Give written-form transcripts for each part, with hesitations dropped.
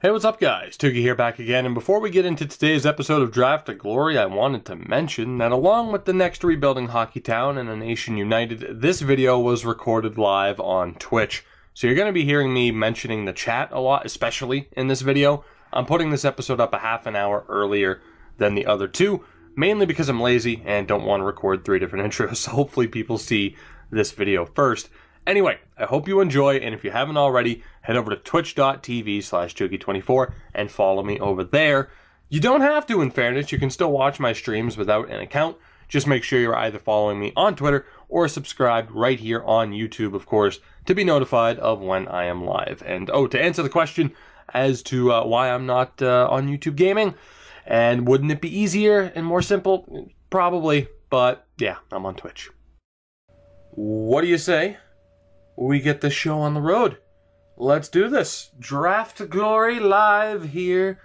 Hey, what's up guys? Tookie here back again, and before we get into today's episode of Draft to Glory, I wanted to mention that along with the next rebuilding hockey town and a nation united, this video was recorded live on Twitch. So you're going to be hearing me mentioning the chat a lot, especially in this video. I'm putting this episode up a half an hour earlier than the other two, mainly because I'm lazy and don't want to record 3 different intros, so hopefully people see this video first. Anyway, I hope you enjoy, and if you haven't already, head over to twitch.tv/Tookie24 and follow me over there. You don't have to, in fairness. You can still watch my streams without an account. Just make sure you're either following me on Twitter or subscribed right here on YouTube, of course, to be notified of when I am live. And, oh, to answer the question as to why I'm not on YouTube gaming, and wouldn't it be easier and more simple? Probably, but yeah, I'm on Twitch. What do you say? We get this show on the road. Let's do this. Draft to Glory live here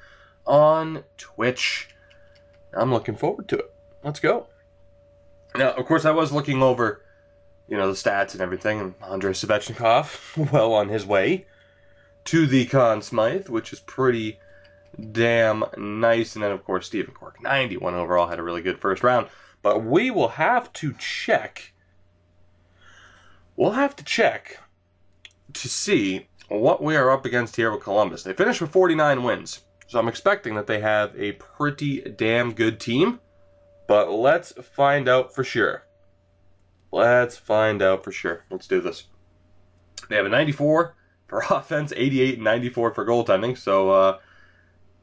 on Twitch. I'm looking forward to it. Let's go. Now, of course, I was looking over, the stats and everything, and Andrei Svechnikov, well on his way to the Conn Smythe, which is pretty damn nice. And then, of course, Stephen Cork, 91 overall, had a really good first round. But we will have to check. We'll have to check to see what we are up against here with Columbus. They finished with 49 wins, so I'm expecting that they have a pretty damn good team, but let's find out for sure. Let's find out for sure. Let's do this. They have a 94 for offense, 88 and 94 for goaltending, so,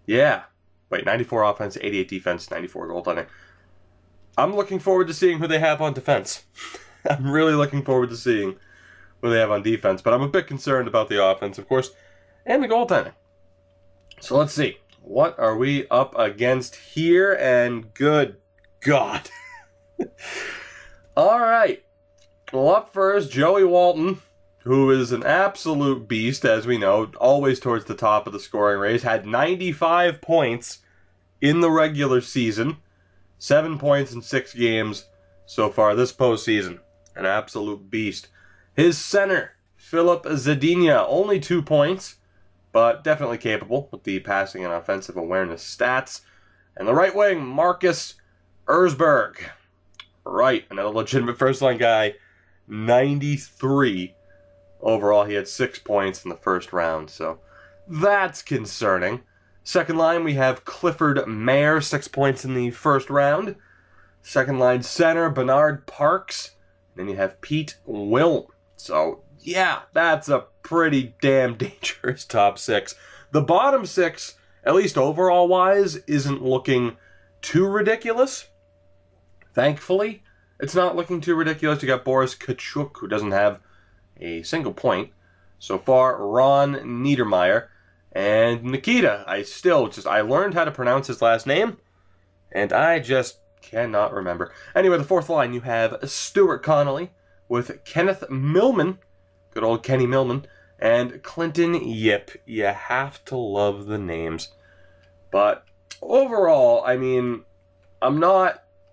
yeah. Wait, 94 offense, 88 defense, 94 goaltending. I'm looking forward to seeing who they have on defense. I'm really looking forward to seeing what they have on defense, but I'm a bit concerned about the offense, of course, and the goaltending. So let's see. What are we up against here? And good God. All right. Well, up first, Joey Walton, who is an absolute beast, as we know, always towards the top of the scoring race, had 95 points in the regular season, 7 points in 6 games so far this postseason. An absolute beast. His center, Philip Zadina, only 2 points, but definitely capable with the passing and offensive awareness stats. And the right wing, Marcus Erzberg. Right, another legitimate first-line guy, 93 overall. He had 6 points in the first round, so that's concerning. Second line, we have Clifford Mayer, 6 points in the first round. Second line center, Bernard Parks. Then you have Pete Wilm. So, yeah, that's a pretty damn dangerous top 6. The bottom 6, at least overall-wise, isn't looking too ridiculous. Thankfully, it's not looking too ridiculous. You got Boris Kachuk, who doesn't have a single point so far. Ron Niedermeyer. And Nikita. I learned how to pronounce his last name, and I just cannot remember. Anyway, the fourth line, you have Stuart Connolly with Kenneth Millman, good old Kenny Millman, and Clinton Yip. You have to love the names. But overall, I'm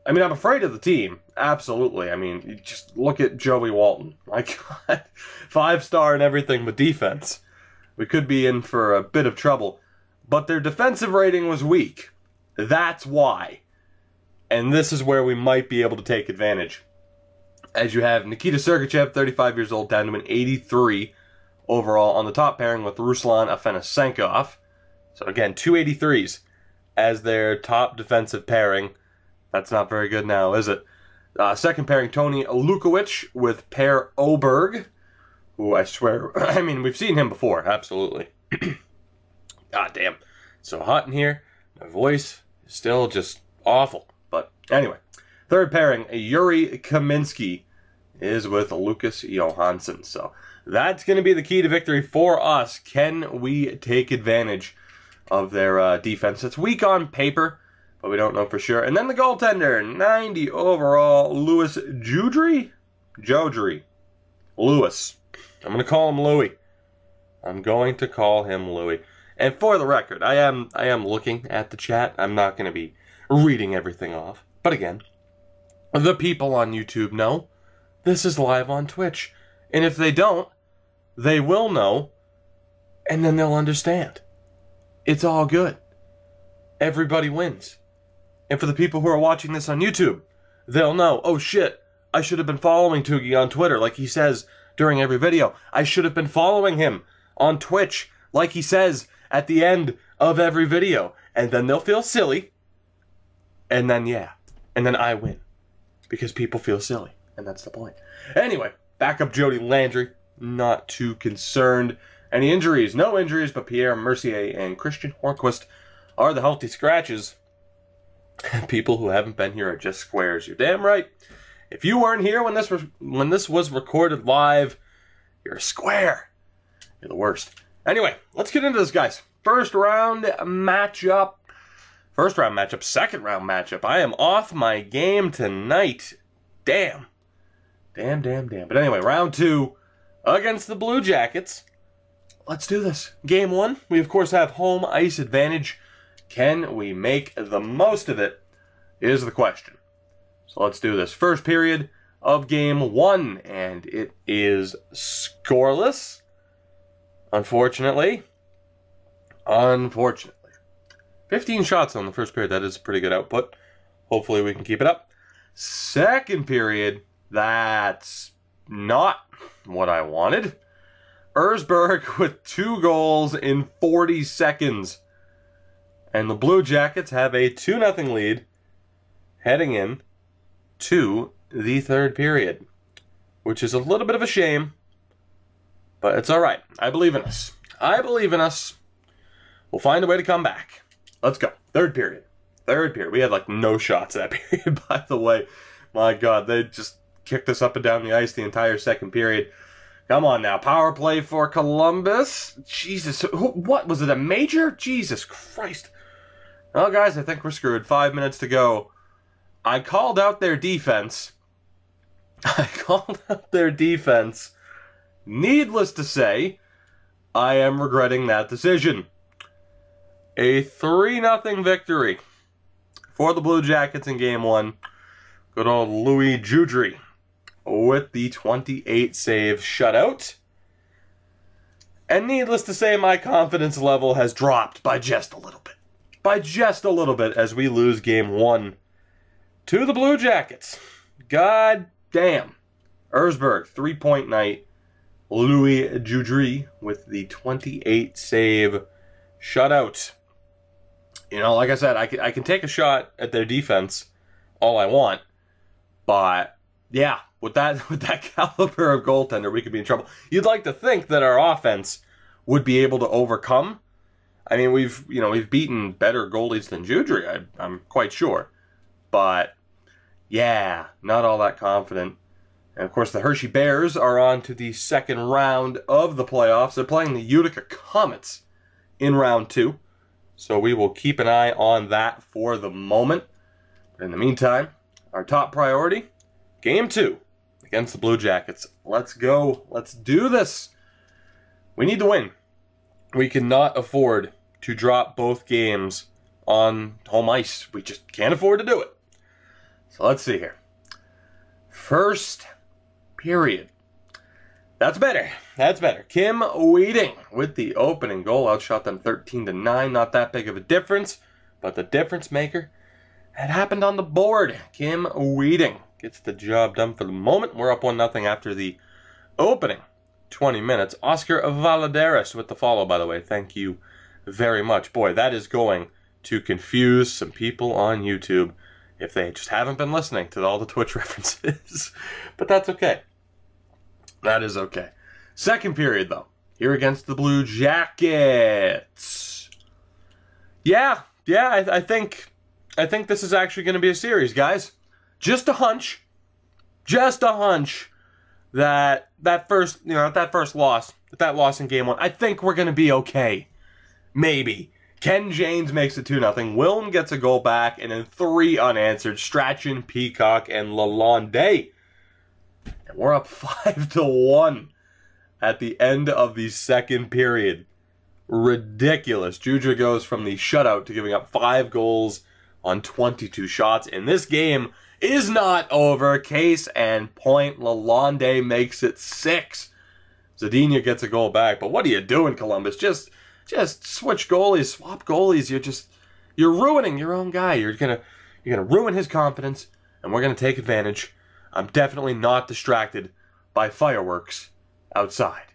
afraid of the team. Absolutely. You just look at Joey Walton. My God. 5-star and everything but defense. We could be in for a bit of trouble. But their defensive rating was weak. That's why. And this is where we might be able to take advantage. As you have Nikita Sergachev, 35 years old, down to an 83 overall on the top pairing with Ruslan Afanasenkov. So again, 2 83s as their top defensive pairing. That's not very good now, is it? Second pairing, Tony Lukowicz with Per Oberg, who I swear, we've seen him before, absolutely. God damn. So hot in here. My voice is still just awful. But anyway, third pairing, Yuri Kaminsky is with Lucas Johansson. So that's going to be the key to victory for us. Can we take advantage of their defense? It's weak on paper, but we don't know for sure. And then the goaltender, 90 overall, Louis Jodry? Lewis. I'm going to call him Louis. I'm going to call him Louis. And for the record, I am looking at the chat. I'm not going to be reading everything off. But again, the people on YouTube know this is live on Twitch. And if they don't, they will know, and then they'll understand. It's all good. Everybody wins. And for the people who are watching this on YouTube, they'll know, oh shit, I should have been following Toogie on Twitter like he says during every video. I should have been following him on Twitch like he says at the end of every video. And then they'll feel silly. And then, yeah. And then I win. Because people feel silly. And that's the point. Anyway, backup Jody Landry. Not too concerned. Any injuries? No injuries, but Pierre Mercier and Christian Hornquist are the healthy scratches. People who haven't been here are just squares. You're damn right. If you weren't here when this was recorded live, you're a square. You're the worst. Anyway, let's get into this, guys. First round matchup. Second round matchup. I am off my game tonight. Damn. But anyway, round 2 against the Blue Jackets. Let's do this. Game 1, we of course have home ice advantage. Can we make the most of it is the question. So let's do this. First period of game 1, and it is scoreless. Unfortunately. 15 shots on the first period. That is a pretty good output. Hopefully we can keep it up. Second period, that's not what I wanted. Erzberg with 2 goals in 40 seconds. And the Blue Jackets have a 2-0 lead heading in to the third period, which is a little bit of a shame, but it's all right. I believe in us. We'll find a way to come back. Let's go. Third period. We had like no shots that period, by the way. My God, they just kicked us up and down the ice the entire second period. Come on now. Power play for Columbus. Jesus. What? Was it a major? Jesus Christ. Well, guys, I think we're screwed. 5 minutes to go. I called out their defense. Needless to say, I am regretting that decision. A 3-0 victory for the Blue Jackets in Game 1. Good old Louis Joudry with the 28-save shutout. And needless to say, my confidence level has dropped by just a little bit. As we lose Game 1 to the Blue Jackets. God damn. Erzberg, 3-point night. Louis Joudry with the 28-save shutout. You know, like I said, I can take a shot at their defense all I want, but yeah, with that caliber of goaltender, we could be in trouble. You'd like to think that our offense would be able to overcome. I mean, we've beaten better goalies than Joudry, I'm quite sure, but yeah, not all that confident. And of course, the Hershey Bears are on to the second round of the playoffs. They're playing the Utica Comets in round 2. So we will keep an eye on that for the moment. But in the meantime, our top priority, Game 2 against the Blue Jackets. Let's go. Let's do this. We need to win. We cannot afford to drop both games on home ice. We just can't afford to do it. So let's see here. First period. That's better. Kim Wheating with the opening goal. Outshot them 13-9. Not that big of a difference, but the difference maker had happened on the board. Kim Wheating gets the job done for the moment. We're up 1-0 after the opening 20 minutes. Oscar Valadares with the follow, by the way. Thank you very much. Boy, that is going to confuse some people on YouTube if they just haven't been listening to all the Twitch references. But that's okay. That is okay. Second period, though. Here against the Blue Jackets. Yeah, I think this is actually going to be a series, guys. Just a hunch that first loss in Game 1, I think we're going to be okay. Maybe. Ken James makes it 2-0. Wilm gets a goal back, and then 3 unanswered. Strachan, Peacock, and Lalonde. And we're up 5-1 at the end of the second period. Ridiculous. Joudry goes from the shutout to giving up 5 goals on 22 shots. And this game is not over. Case and point. Lalonde makes it 6. Zadina gets a goal back. But what are you doing, Columbus? Just just switch goalies, swap goalies. You're ruining your own guy. You're gonna ruin his confidence, and we're gonna take advantage. I'm definitely not distracted by fireworks outside.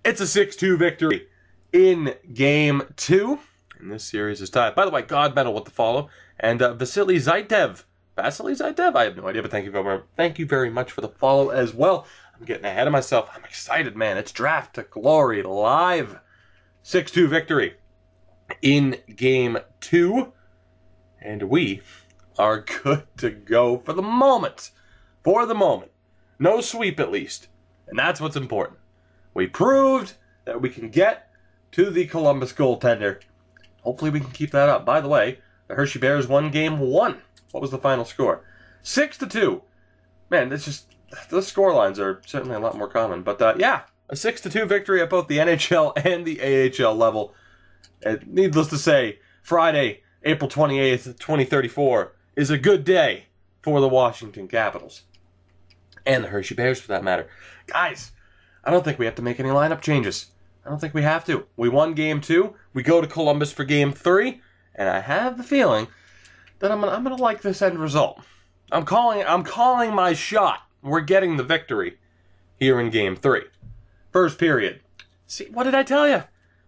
It's a 6-2 victory in Game 2. And this series is tied. By the way, God medal with the follow. And Vasily Zaitev. I have no idea, but thank you very much for the follow as well. I'm getting ahead of myself. I'm excited, man. It's Draft to Glory live. 6-2 victory in Game 2. And we are good to go for the moment. For the moment. No sweep, at least. And that's what's important. We proved that we can get to the Columbus goaltender. Hopefully we can keep that up. By the way, the Hershey Bears won Game 1. What was the final score? 6-2. Man, those scorelines are certainly a lot more common. But yeah, a 6-2 victory at both the NHL and the AHL level. And needless to say, Friday, April 28th, 2034 is a good day for the Washington Capitals. And the Hershey Bears, for that matter. Guys, I don't think we have to make any lineup changes. I don't think we have to. We won Game 2. We go to Columbus for Game 3. And I have the feeling that I'm gonna like this end result. I'm calling my shot. We're getting the victory here in Game 3. First period. See, what did I tell you?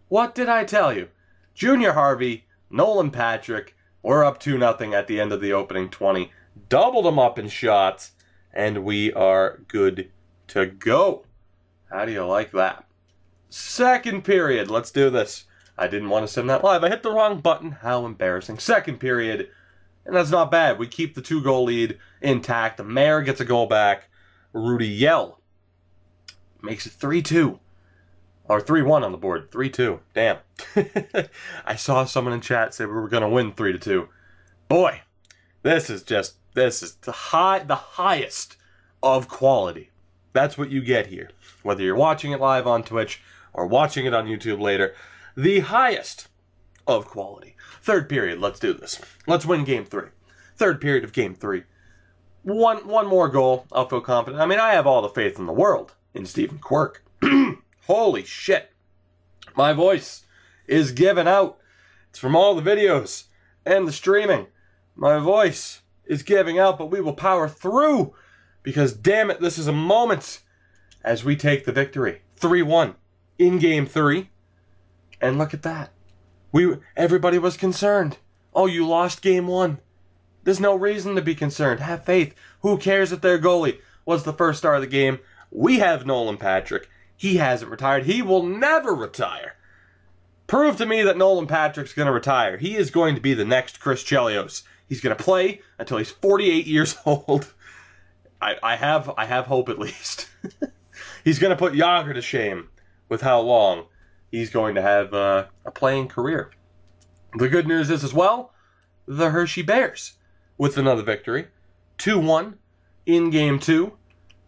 What did I tell you? Junior Harvey, Nolan Patrick, we're up 2-0 at the end of the opening 20. Doubled them up in shots, and we are good to go. How do you like that? Second period. Let's do this. I didn't want to send that live. I hit the wrong button. How embarrassing. Second period. And that's not bad. We keep the 2-goal lead intact. The Mayor gets a goal back. Rudy Yell makes it 3-2. Or 3-1 on the board. 3-2. Damn. I saw someone in chat say we were going to win 3-2. Boy, this is the highest of quality. That's what you get here. Whether you're watching it live on Twitch or watching it on YouTube later, the highest of quality. Third period, let's do this. Let's win Game 3. Third period of Game 3. One more goal, I'll feel confident. I mean, I have all the faith in the world in Stephen Quirk. Holy shit. My voice is giving out. It's from all the videos and the streaming. My voice is giving out, but we will power through because, damn it, this is a moment as we take the victory. 3-1 in Game 3. And look at that. Everybody was concerned. Oh, you lost Game 1. There's no reason to be concerned. Have faith. Who cares if their goalie was the first star of the game? We have Nolan Patrick. He hasn't retired. He will never retire. Prove to me that Nolan Patrick's going to retire. He is going to be the next Chris Chelios. He's going to play until he's 48 years old. I have hope at least. He's going to put Yager to shame with how long he's going to have a playing career. The good news is as well, the Hershey Bears with another victory. 2-1 in Game 2.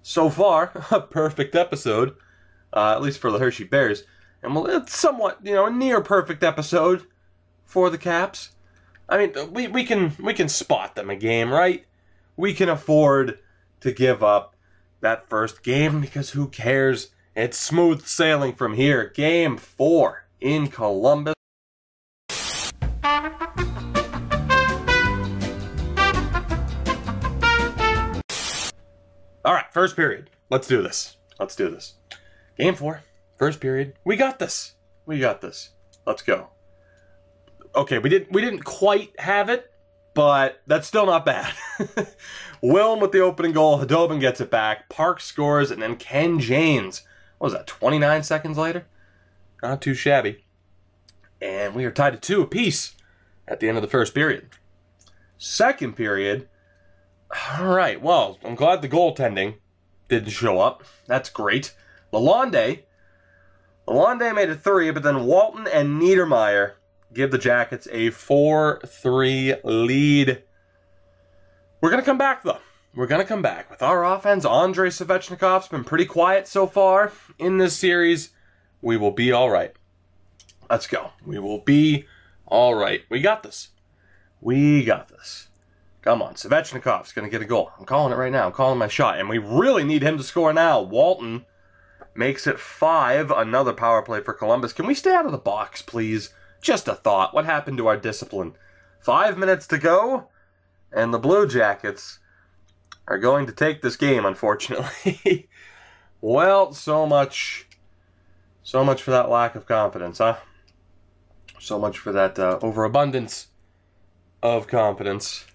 So far, a perfect episode, at least for the Hershey Bears. And well, it's somewhat, a near perfect episode for the Caps. I mean, we can spot them a game, right? We can afford to give up that first game because who cares? It's smooth sailing from here. Game 4 in Columbus. All right, first period. Let's do this. Game 4, first period. We got this. Let's go. Okay, we didn't quite have it, but that's still not bad. Wilm with the opening goal. Hadobin gets it back. Park scores, and then Ken Janes. What was that, 29 seconds later? Not too shabby. And we are tied at 2 apiece at the end of the first period. Second period. All right, well, I'm glad the goaltending didn't show up. That's great. Lalonde made it 3, but then Walton and Niedermeyer give the Jackets a 4-3 lead. We're going to come back, though. We're going to come back. With our offense, Andrei Svechnikov's been pretty quiet so far in this series. We will be all right. Let's go. We will be all right. We got this. Come on, Svechnikov's going to get a goal. I'm calling it right now. I'm calling my shot. And we really need him to score now. Walton makes it 5. Another power play for Columbus. Can we stay out of the box, please? Just a thought. What happened to our discipline? 5 minutes to go, and the Blue Jackets are going to take this game, unfortunately. Well, so much for that lack of confidence, huh? So much for that overabundance of confidence.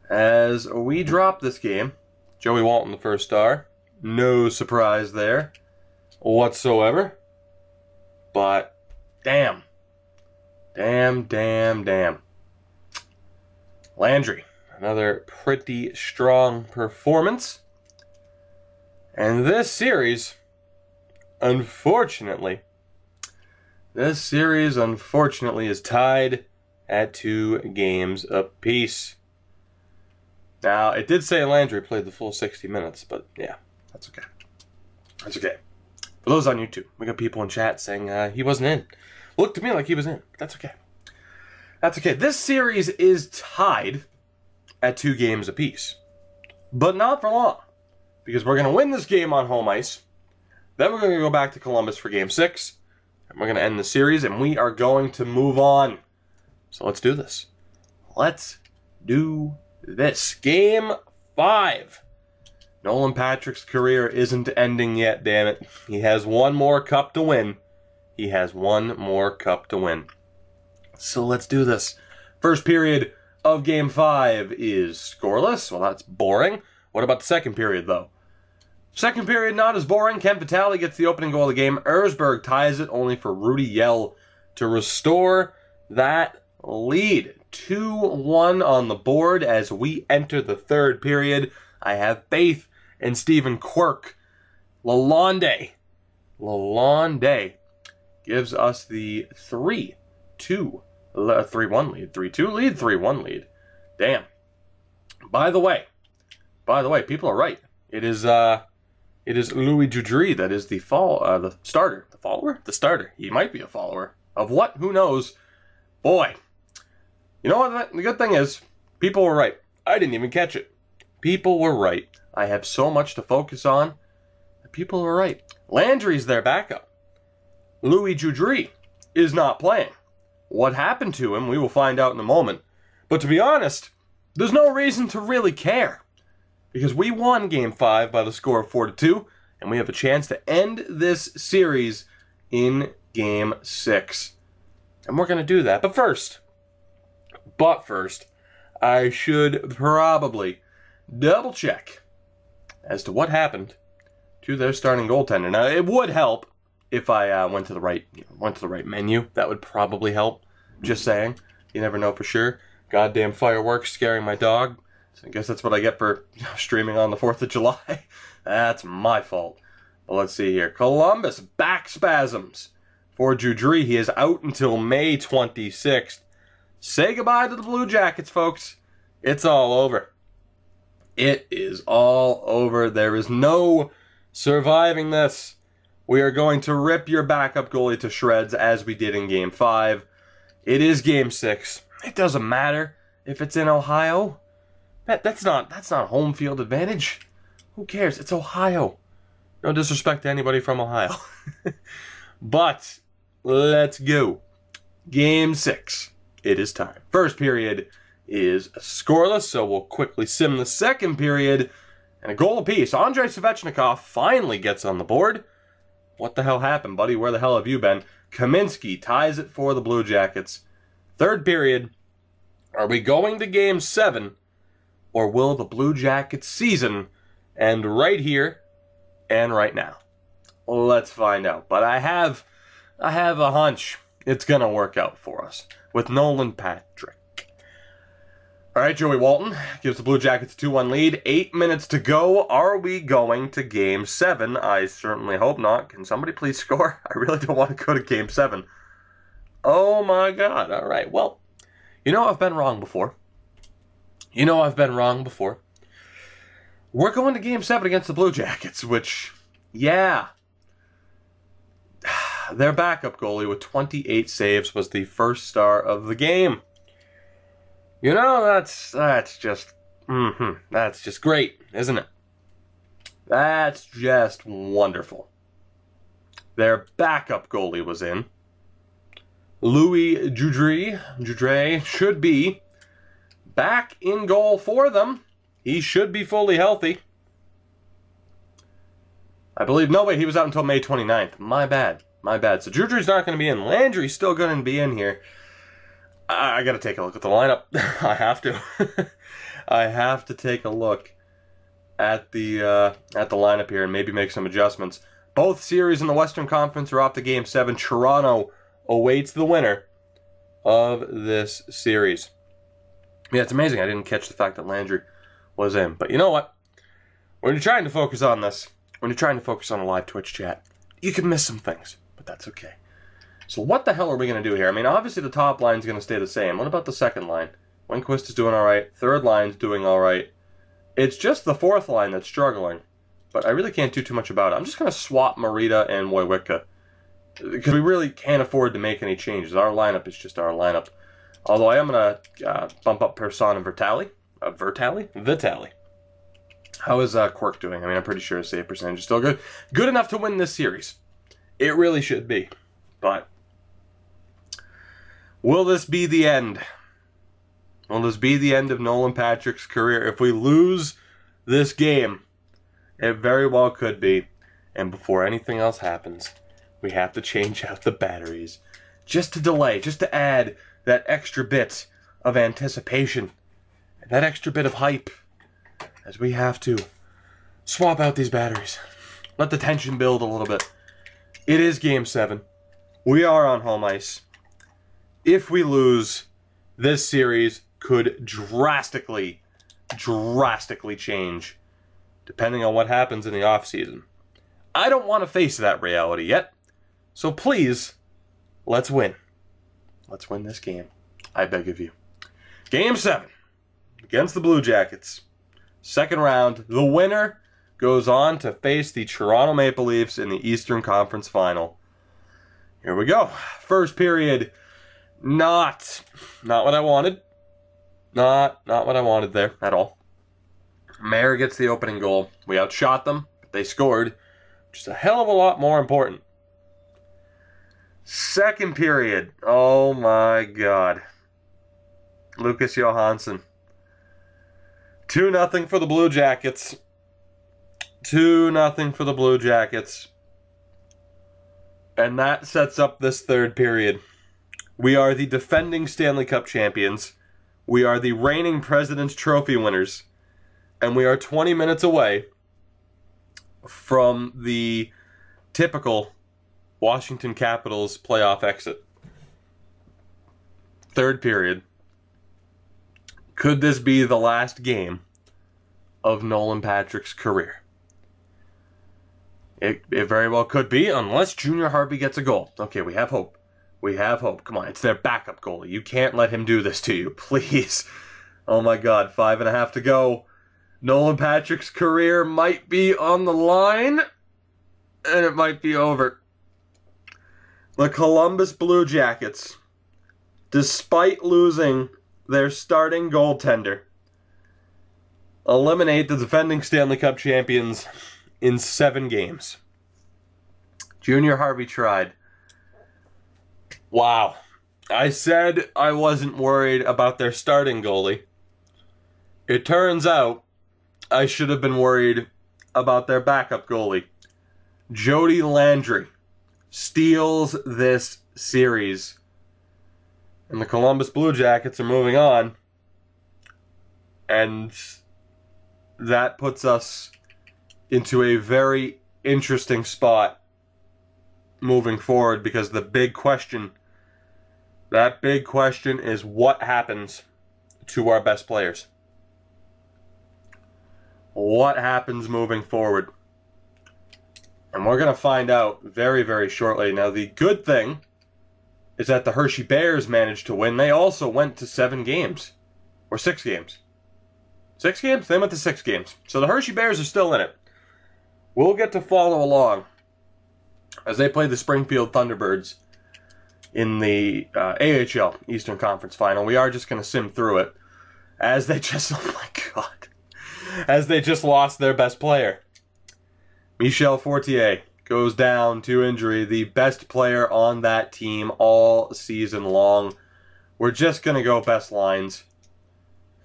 As we drop this game, Joey Walton, the first star. No surprise there whatsoever. But, damn. Damn. Landry, another pretty strong performance. And this series, unfortunately, is tied at 2 games apiece. Now, it did say Landry played the full 60 minutes, but yeah, that's okay. That's okay. For those on YouTube, we got people in chat saying he wasn't in. Looked to me like he was in, but that's okay. That's okay. This series is tied at 2 games apiece, but not for long, because we're going to win this game on home ice. Then we're going to go back to Columbus for Game 6, and we're going to end the series, and we are going to move on. So let's do this. Let's do this. Game 5. Nolan Patrick's career isn't ending yet, damn it. He has one more cup to win. So let's do this. First period of Game 5 is scoreless. Well, that's boring. What about the second period, though? Second period, not as boring. Ken Vitale gets the opening goal of the game. Erzberg ties it, only for Rudy Yell to restore that lead. 2-1 on the board as we enter the third period. I have faith in Stephen Quirk. Lalonde gives us the 3-1 lead. 3-2 lead? 3-1 lead. Damn. By the way, people are right. It is Louis Joudry that is the starter. The follower? The starter. He might be a follower. Of what? Who knows? Boy. You know what? The good thing is, people were right. I didn't even catch it. People were right. I have so much to focus on. People were right. Landry's their backup. Louis Joudry is not playing. What happened to him, we will find out in a moment. But to be honest, there's no reason to really care, because we won Game 5 by the score of 4-2, and we have a chance to end this series in Game 6. And we're going to do that. But first, I should probably double check as to what happened to their starting goaltender. Now, it would help if I went to the right menu. That would probably help. Just saying. You never know for sure. Goddamn fireworks scaring my dog. So I guess that's what I get for streaming on the 4th of July. That's my fault. But let's see here. Columbus, back spasms for Joudry. He is out until May 26th. Say goodbye to the Blue Jackets, folks. It's all over. It is all over. There is no surviving this. We are going to rip your backup goalie to shreds as we did in Game 5. It is Game 6. It doesn't matter if it's in Ohio. That's not home field advantage. Who cares? It's Ohio. No disrespect to anybody from Ohio. But let's go. Game 6. It is time. First period is scoreless, so we'll quickly sim the second period. And a goal apiece. Andrei Svechnikov finally gets on the board. What the hell happened, buddy? Where the hell have you been? Kaminsky ties it for the Blue Jackets. Third period. Are we going to Game 7? Or will the Blue Jackets season end right here and right now? Let's find out. But I have a hunch it's going to work out for us with Nolan Patrick. All right, Joey Walton gives the Blue Jackets a 2-1 lead. 8 minutes to go. Are we going to Game 7? I certainly hope not. Can somebody please score? I really don't want to go to Game 7. Oh my God. All right. Well, you know I've been wrong before. We're going to Game 7 against the Blue Jackets, which, yeah. Their backup goalie with 28 saves was the first star of the game. You know, that's just great, isn't it? That's just wonderful. their backup goalie was in. Louis Joudre should be back in goal for them. He should be fully healthy. I believe, no, wait, he was out until May 29th. My bad. So Joudre's not going to be in. Landry's still going to be in here. I got to take a look at the lineup. I have to. I have to take a look at the lineup here and maybe make some adjustments. Both series in the Western Conference are off to Game 7. Toronto awaits the winner of this series. Yeah, it's amazing I didn't catch the fact that Landry was in. But you know what? When you're trying to focus on this, when you're trying to focus on a live Twitch chat, you can miss some things, but that's okay. So what the hell are we going to do here? I mean, obviously the top line is going to stay the same. What about the second line? Winquist is doing all right. Third line's doing all right. It's just the fourth line that's struggling, but I really can't do too much about it. I'm just going to swap Marita and Wojcicka because we really can't afford to make any changes. Our lineup is just our lineup. Although I am going to bump up Persson and Vitali. How is Quirk doing? I mean, I'm pretty sure his save percentage is still good. Good enough to win this series. It really should be. But will this be the end? Will this be the end of Nolan Patrick's career? If we lose this game, it very well could be. And before anything else happens, we have to change out the batteries. Just to delay, just to add that extra bit of anticipation, that extra bit of hype, as we have to swap out these batteries. Let the tension build a little bit. It is Game 7. We are on home ice. If we lose, this series could drastically change, depending on what happens in the offseason. I don't want to face that reality yet, so please, let's win. Let's win this game. I beg of you. Game 7 against the Blue Jackets. Second round. The winner goes on to face the Toronto Maple Leafs in the Eastern Conference Final. Here we go. First period. Not what I wanted. Not what I wanted there at all. Mayer gets the opening goal. We outshot them, but they scored, which is a hell of a lot more important. Second period. Oh my God. Lucas Johansson. 2-0 for the Blue Jackets. 2-0 for the Blue Jackets. And that sets up this third period. We are the defending Stanley Cup champions. We are the reigning President's Trophy winners. And we are 20 minutes away from the typical Washington Capitals playoff exit. Third period. Could this be the last game of Nolan Patrick's career? It very well could be, unless Junior Harvey gets a goal. Okay, we have hope. We have hope. Come on, it's their backup goalie. You can't let him do this to you, please. Oh my God, 5.5 to go. Nolan Patrick's career might be on the line, and it might be over. The Columbus Blue Jackets, despite losing their starting goaltender, eliminate the defending Stanley Cup champions in 7 games. Junior Harvey tried. Wow. I said I wasn't worried about their starting goalie. It turns out I should have been worried about their backup goalie. Jody Landry steals this series. And the Columbus Blue Jackets are moving on. And that puts us into a very interesting spot moving forward, because the big question, that big question is what happens to our best players? What happens moving forward? And we're going to find out very, very shortly. Now, the good thing is that the Hershey Bears managed to win. They also went to 7 games. Or 6 games. 6 games? They went to 6 games. So the Hershey Bears are still in it. We'll get to follow along as they play the Springfield Thunderbirds in the AHL Eastern Conference Final. We are just going to sim through it as they just, oh my God, as they just lost their best player. Michel Fortier goes down to injury, the best player on that team all season long. We're just going to go best lines,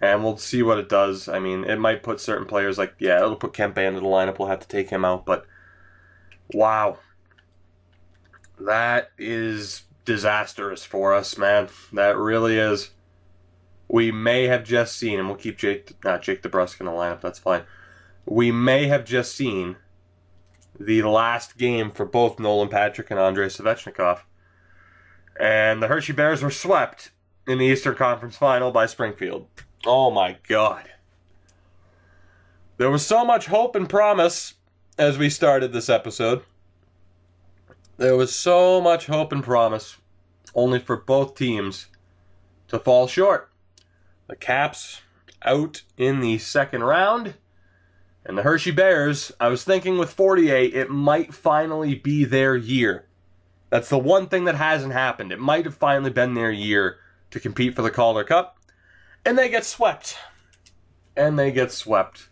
and we'll see what it does. I mean, it might put certain players like, yeah, it'll put Kempe into the lineup. We'll have to take him out, but wow. That is disastrous for us, man. That really is. We may have just seen, and we'll keep Jake DeBrusk in the lineup, that's fine. We may have just seen the last game for both Nolan Patrick and Andrei Svechnikov. And the Hershey Bears were swept in the Eastern Conference Final by Springfield. Oh my God. There was so much hope and promise as we started this episode. There was so much hope and promise, only for both teams to fall short. The Caps out in the second round. And the Hershey Bears, I was thinking with 48, it might finally be their year. That's the one thing that hasn't happened. It might have finally been their year to compete for the Calder Cup. And they get swept. And they get swept.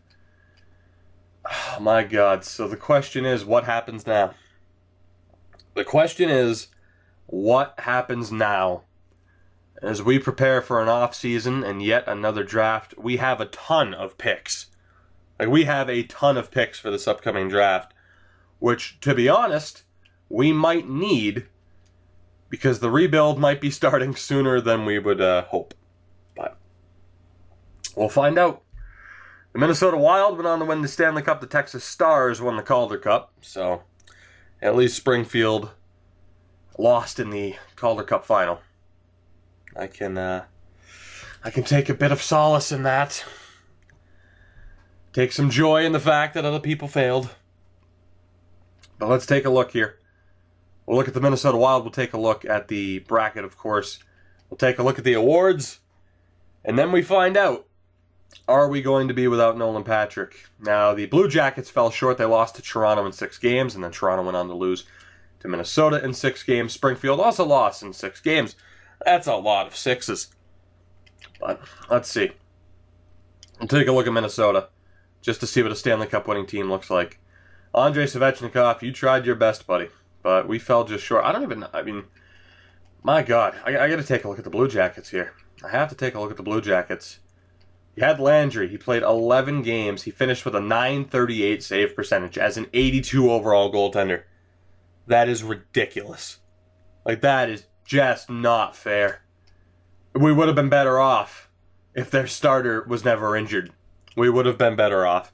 Oh my God. So the question is, what happens now? The question is, what happens now? As we prepare for an off-season and yet another draft, we have a ton of picks. Like, we have a ton of picks for this upcoming draft, which, to be honest, we might need because the rebuild might be starting sooner than we would hope. But we'll find out. The Minnesota Wild went on to win the Stanley Cup. The Texas Stars won the Calder Cup. So at least Springfield lost in the Calder Cup final. I can take a bit of solace in that. Take some joy in the fact that other people failed. But let's take a look here. We'll look at the Minnesota Wild. We'll take a look at the bracket, of course. We'll take a look at the awards. And then we find out, are we going to be without Nolan Patrick? Now, the Blue Jackets fell short. They lost to Toronto in 6 games, and then Toronto went on to lose to Minnesota in 6 games. Springfield also lost in 6 games. That's a lot of 6s. But let's see. We'll take a look at Minnesota, just to see what a Stanley Cup winning team looks like. Andrei Svechnikov, you tried your best, buddy, but we fell just short. I mean, my God, I got to take a look at the Blue Jackets here. I have to take a look at the Blue Jackets. You had Landry. He played 11 games. He finished with a .938 save percentage as an 82 overall goaltender. That is ridiculous. Like, that is just not fair. We would have been better off if their starter was never injured. We would have been better off.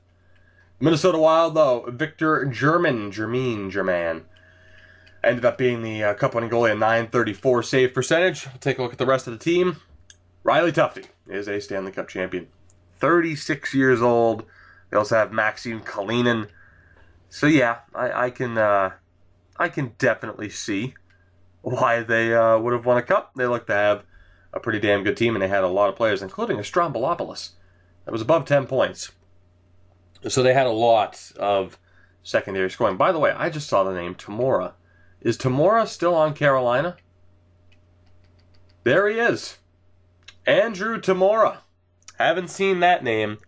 Minnesota Wild, though, Victor German, ended up being the cup-winning goalie at .934 save percentage. We'll take a look at the rest of the team. Riley Tufte is a Stanley Cup champion. 36 years old. They also have Maxime Kalinin. So yeah, I can definitely see why they would have won a cup. They look to have a pretty damn good team, and they had a lot of players, including a Strombolopoulos. That was above 10 points. So they had a lot of secondary scoring. By the way, I just saw the name Tamora. Is Tamora still on Carolina? There he is. Andrew Tamora. Haven't seen that name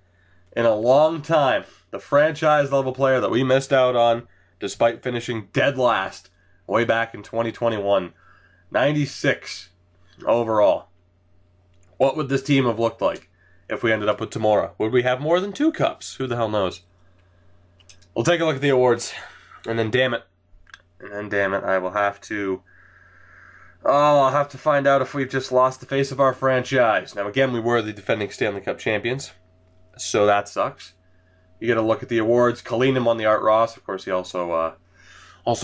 in a long time. The franchise-level player that we missed out on despite finishing dead last way back in 2021. 96 overall. What would this team have looked like if we ended up with Tamora? Would we have more than 2 cups? Who the hell knows? We'll take a look at the awards. And then, damn it, I will have to... I'll have to find out if we've just lost the face of our franchise. Now, again, we were the defending Stanley Cup champions, so that sucks. You get a look at the awards. Kalinin won the Art Ross. Of course, he also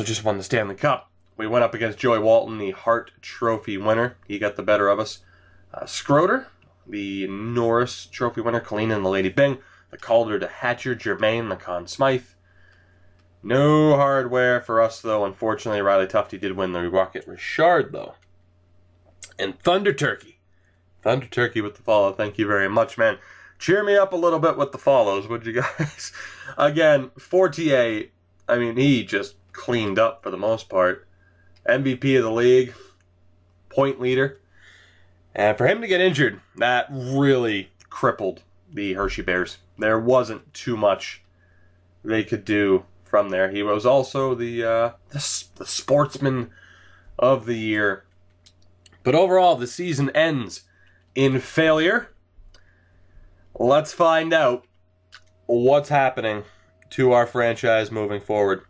just won the Stanley Cup. We went up against Joey Walton, the Hart Trophy winner. He got the better of us. Schroeder, the Norris Trophy winner. Kalinin, the Lady Byng. The Calder to Hatcher, Germain, the Conn Smythe. No hardware for us, though. Unfortunately, Riley Tufte did win the Rocket Richard, though. And Thunder Turkey. Thunder Turkey with the follow. Thank you very much, man. Cheer me up a little bit with the follows, would you guys? Again, Fortier, I mean, he just cleaned up for the most part. MVP of the league. Point leader. And for him to get injured, that really crippled the Hershey Bears. There wasn't too much they could do from there. He was also the sportsman of the year. But overall, the season ends in failure. Let's find out what's happening to our franchise moving forward.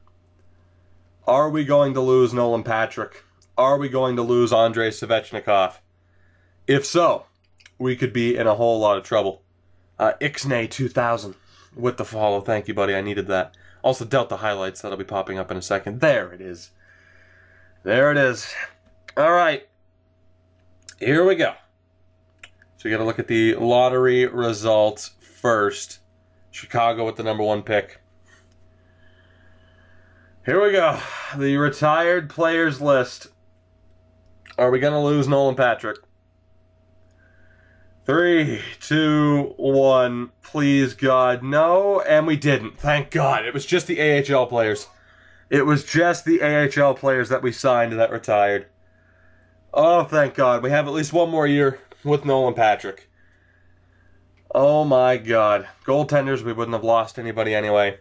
Are we going to lose Nolan Patrick? Are we going to lose Andrei Svechnikov? If so, we could be in a whole lot of trouble. Ixnay 2000 with the follow. Thank you, buddy. I needed that. Also, Delta highlights. That'll be popping up in a second. There it is. There it is. All right. Here we go. So we got to look at the lottery results first. Chicago with the #1 pick. Here we go. The retired players list. Are we going to lose Nolan Patrick? 3, 2, 1. Please, God, no. And we didn't. Thank God. It was just the AHL players. It was just the AHL players that we signed that retired. Oh, thank God. We have at least one more year with Nolan Patrick. Oh, my God. Goaltenders, we wouldn't have lost anybody anyway.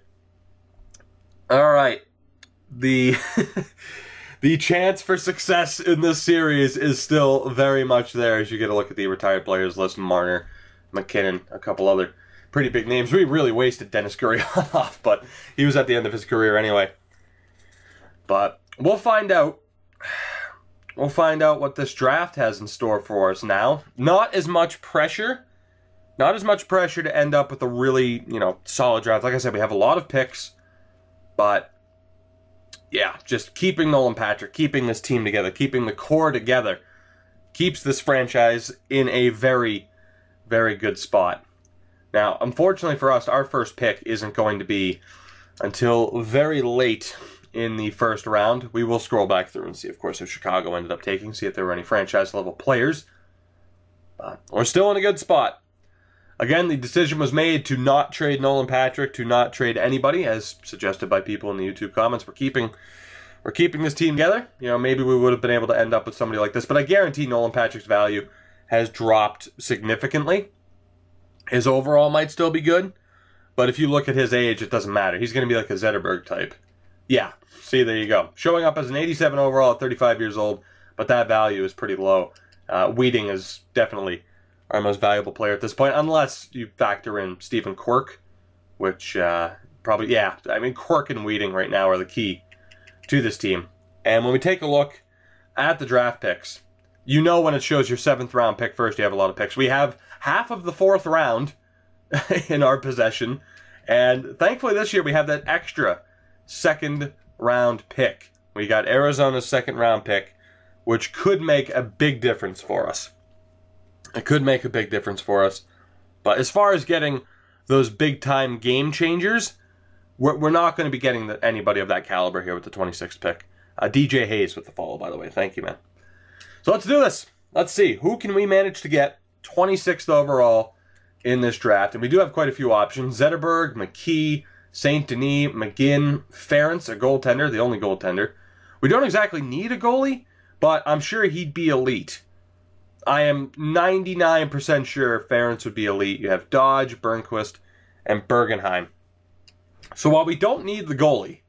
All right. The chance for success in this series is still very much there as you get a look at the retired players list. Marner, McKinnon, a couple other pretty big names. We really wasted Dennis Gurion off, but he was at the end of his career anyway. But we'll find out. We'll find out what this draft has in store for us now. Not as much pressure. Not as much pressure to end up with a really, solid draft. Like I said, we have a lot of picks, but yeah, just keeping Nolan Patrick, keeping this team together, keeping the core together, keeps this franchise in a very, very good spot. Now, unfortunately for us, our first pick isn't going to be until very late in the first round. We will scroll back through and see, of course, who Chicago ended up taking, see if there were any franchise-level players. But we're still in a good spot. Again, the decision was made to not trade Nolan Patrick, to not trade anybody, as suggested by people in the YouTube comments. We're keeping this team together. Maybe we would have been able to end up with somebody like this, but I guarantee Nolan Patrick's value has dropped significantly. His overall might still be good, but if you look at his age, it doesn't matter. He's going to be like a Zetterberg type. Yeah, see, there you go. Showing up as an 87 overall at 35 years old, but that value is pretty low. Wheating is definitely our most valuable player at this point, unless you factor in Stephen Quirk, which probably, yeah, I mean, Quirk and Wheating right now are the key to this team. And when we take a look at the draft picks, when it shows your 7th round pick first, you have a lot of picks. We have half of the 4th round in our possession, and thankfully this year we have that extra 2nd round pick. We got Arizona's 2nd round pick, which could make a big difference for us. It could make a big difference for us. But as far as getting those big-time game changers, we're not going to be getting anybody of that caliber here with the 26th pick. DJ Hayes with the follow, by the way. Thank you, man. So let's do this. Let's see. Who can we manage to get 26th overall in this draft? And we do have quite a few options. Zetterberg, McKee, St. Denis, McGinn, Ference, a goaltender, the only goaltender. We don't exactly need a goalie, but I'm sure he'd be elite. I am 99% sure Ference would be elite. You have Dodge, Burnquist, and Bergenheim. So while we don't need the goalie,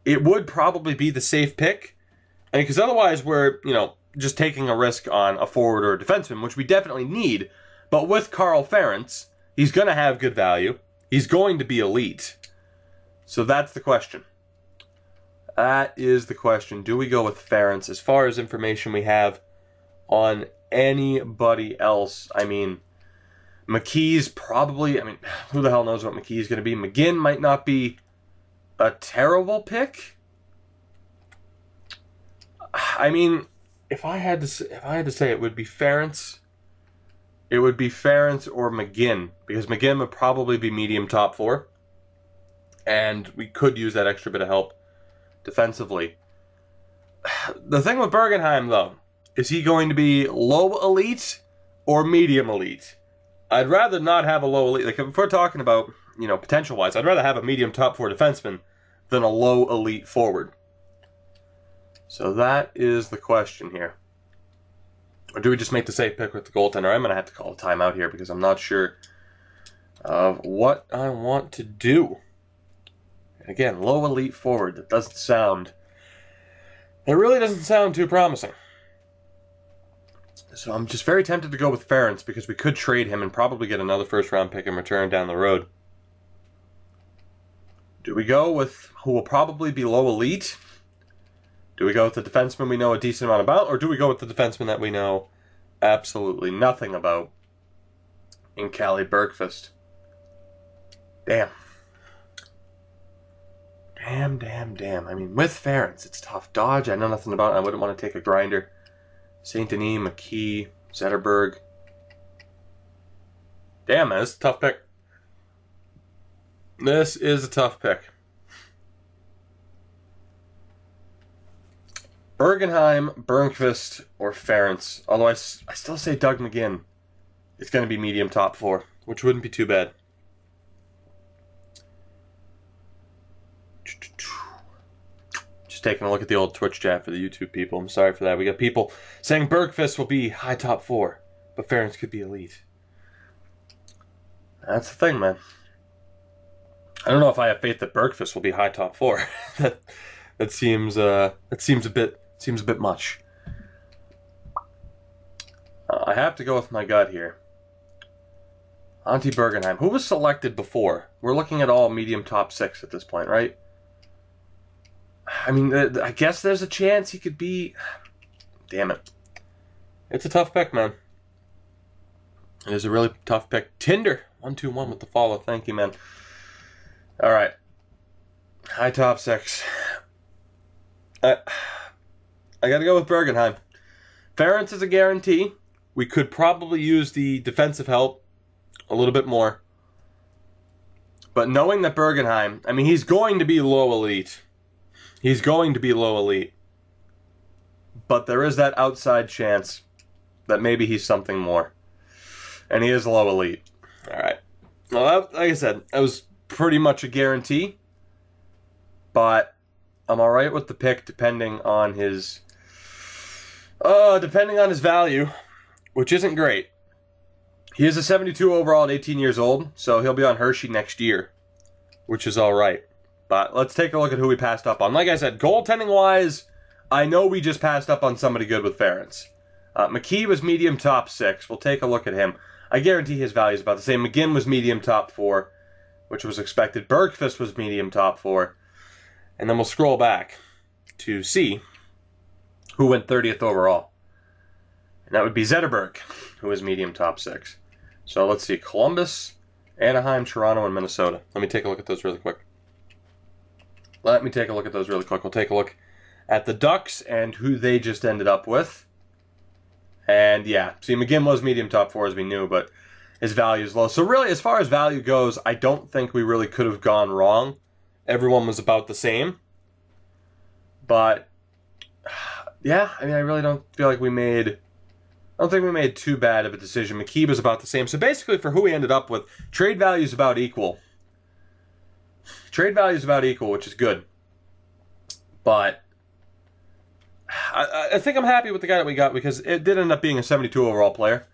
it would probably be the safe pick. And because otherwise we're, just taking a risk on a forward or a defenseman, which we definitely need. But with Carl Ference, he's going to have good value. He's going to be elite. So that's the question. That is the question. Do we go with Ference? As far as information we have on anybody else, I mean, McKee's probably, who the hell knows what McKee's going to be. McGinn might not be a terrible pick. If I had to say, it would be Ference. It would be Ference or McGinn, because McGinn would probably be medium top 4, and we could use that extra bit of help defensively. The thing with Bergenheim, though, is he going to be low elite or medium elite? I'd rather not have a low elite. Like, if we're talking about, potential-wise, I'd rather have a medium top 4 defenseman than a low elite forward. So that is the question here. Or do we just make the safe pick with the goaltender? I'm going to have to call a timeout here because I'm not sure of what I want to do. Again, low elite forward. That doesn't sound... It really doesn't sound too promising. So I'm just very tempted to go with Ferentz because we could trade him and probably get another first-round pick in return down the road. Do we go with who will probably be low elite? Do we go with the defenseman we know a decent amount about? Or do we go with the defenseman that we know absolutely nothing about in Calle Bergqvist? Damn. Damn. I mean, with Ferentz, it's tough. Dodge, I know nothing about it. I wouldn't want to take a grinder. St. Denis, McKee, Zetterberg. Damn, man, this is a tough pick. This is a tough pick. Bergenheim, Bergqvist, or Ferentz. Although I still say Doug McGinn. It's going to be medium top 4, which wouldn't be too bad. Just taking a look at the old Twitch chat for the YouTube people. I'm sorry for that. We got people saying Bergqvist will be high top 4, but Ferentz could be elite. That's the thing, man. I don't know if I have faith that Bergqvist will be high top 4. that seems a bit much. I have to go with my gut here. Antti Bergenheim, who was selected before. We're looking at all medium top 6 at this point, right? I mean, I guess there's a chance he could be... Damn it. It's a tough pick, man. It is a really tough pick. Tinder, 121 with the follow. Thank you, man. All right. High top 6. I got to go with Bergenheim. Ferentz is a guarantee. We could probably use the defensive help a little bit more. But knowing that Bergenheim, I mean, he's going to be low elite. He's going to be low elite. But there is that outside chance that maybe he's something more. And he is low elite. All right. Well, like I said, that was pretty much a guarantee. But I'm all right with the pick depending on his value, which isn't great. He is a 72 overall at 18 years old, so he'll be on Hershey next year, which is all right. But let's take a look at who we passed up on. Like I said, goaltending-wise, I know we just passed up on somebody good with Ferentz. McKee was medium top 6. We'll take a look at him. I guarantee his value is about the same. McGinn was medium top 4, which was expected. Bergqvist was medium top 4. And then we'll scroll back to see who went 30th overall. And that would be Zetterberg, who was medium top 6. So let's see. Columbus, Anaheim, Toronto, and Minnesota. Let me take a look at those really quick. We'll take a look at the Ducks and who they just ended up with. And yeah, see, McGinn was medium top 4 as we knew, but his value is low. So really, as far as value goes, I don't think we really could have gone wrong. Everyone was about the same. But yeah, I mean, I really don't feel like we made... I don't think we made too bad of a decision. McKee was about the same. So basically, for who we ended up with, trade value is about equal. Trade value is about equal, which is good. But I think I'm happy with the guy that we got because it did end up being a 72 overall player.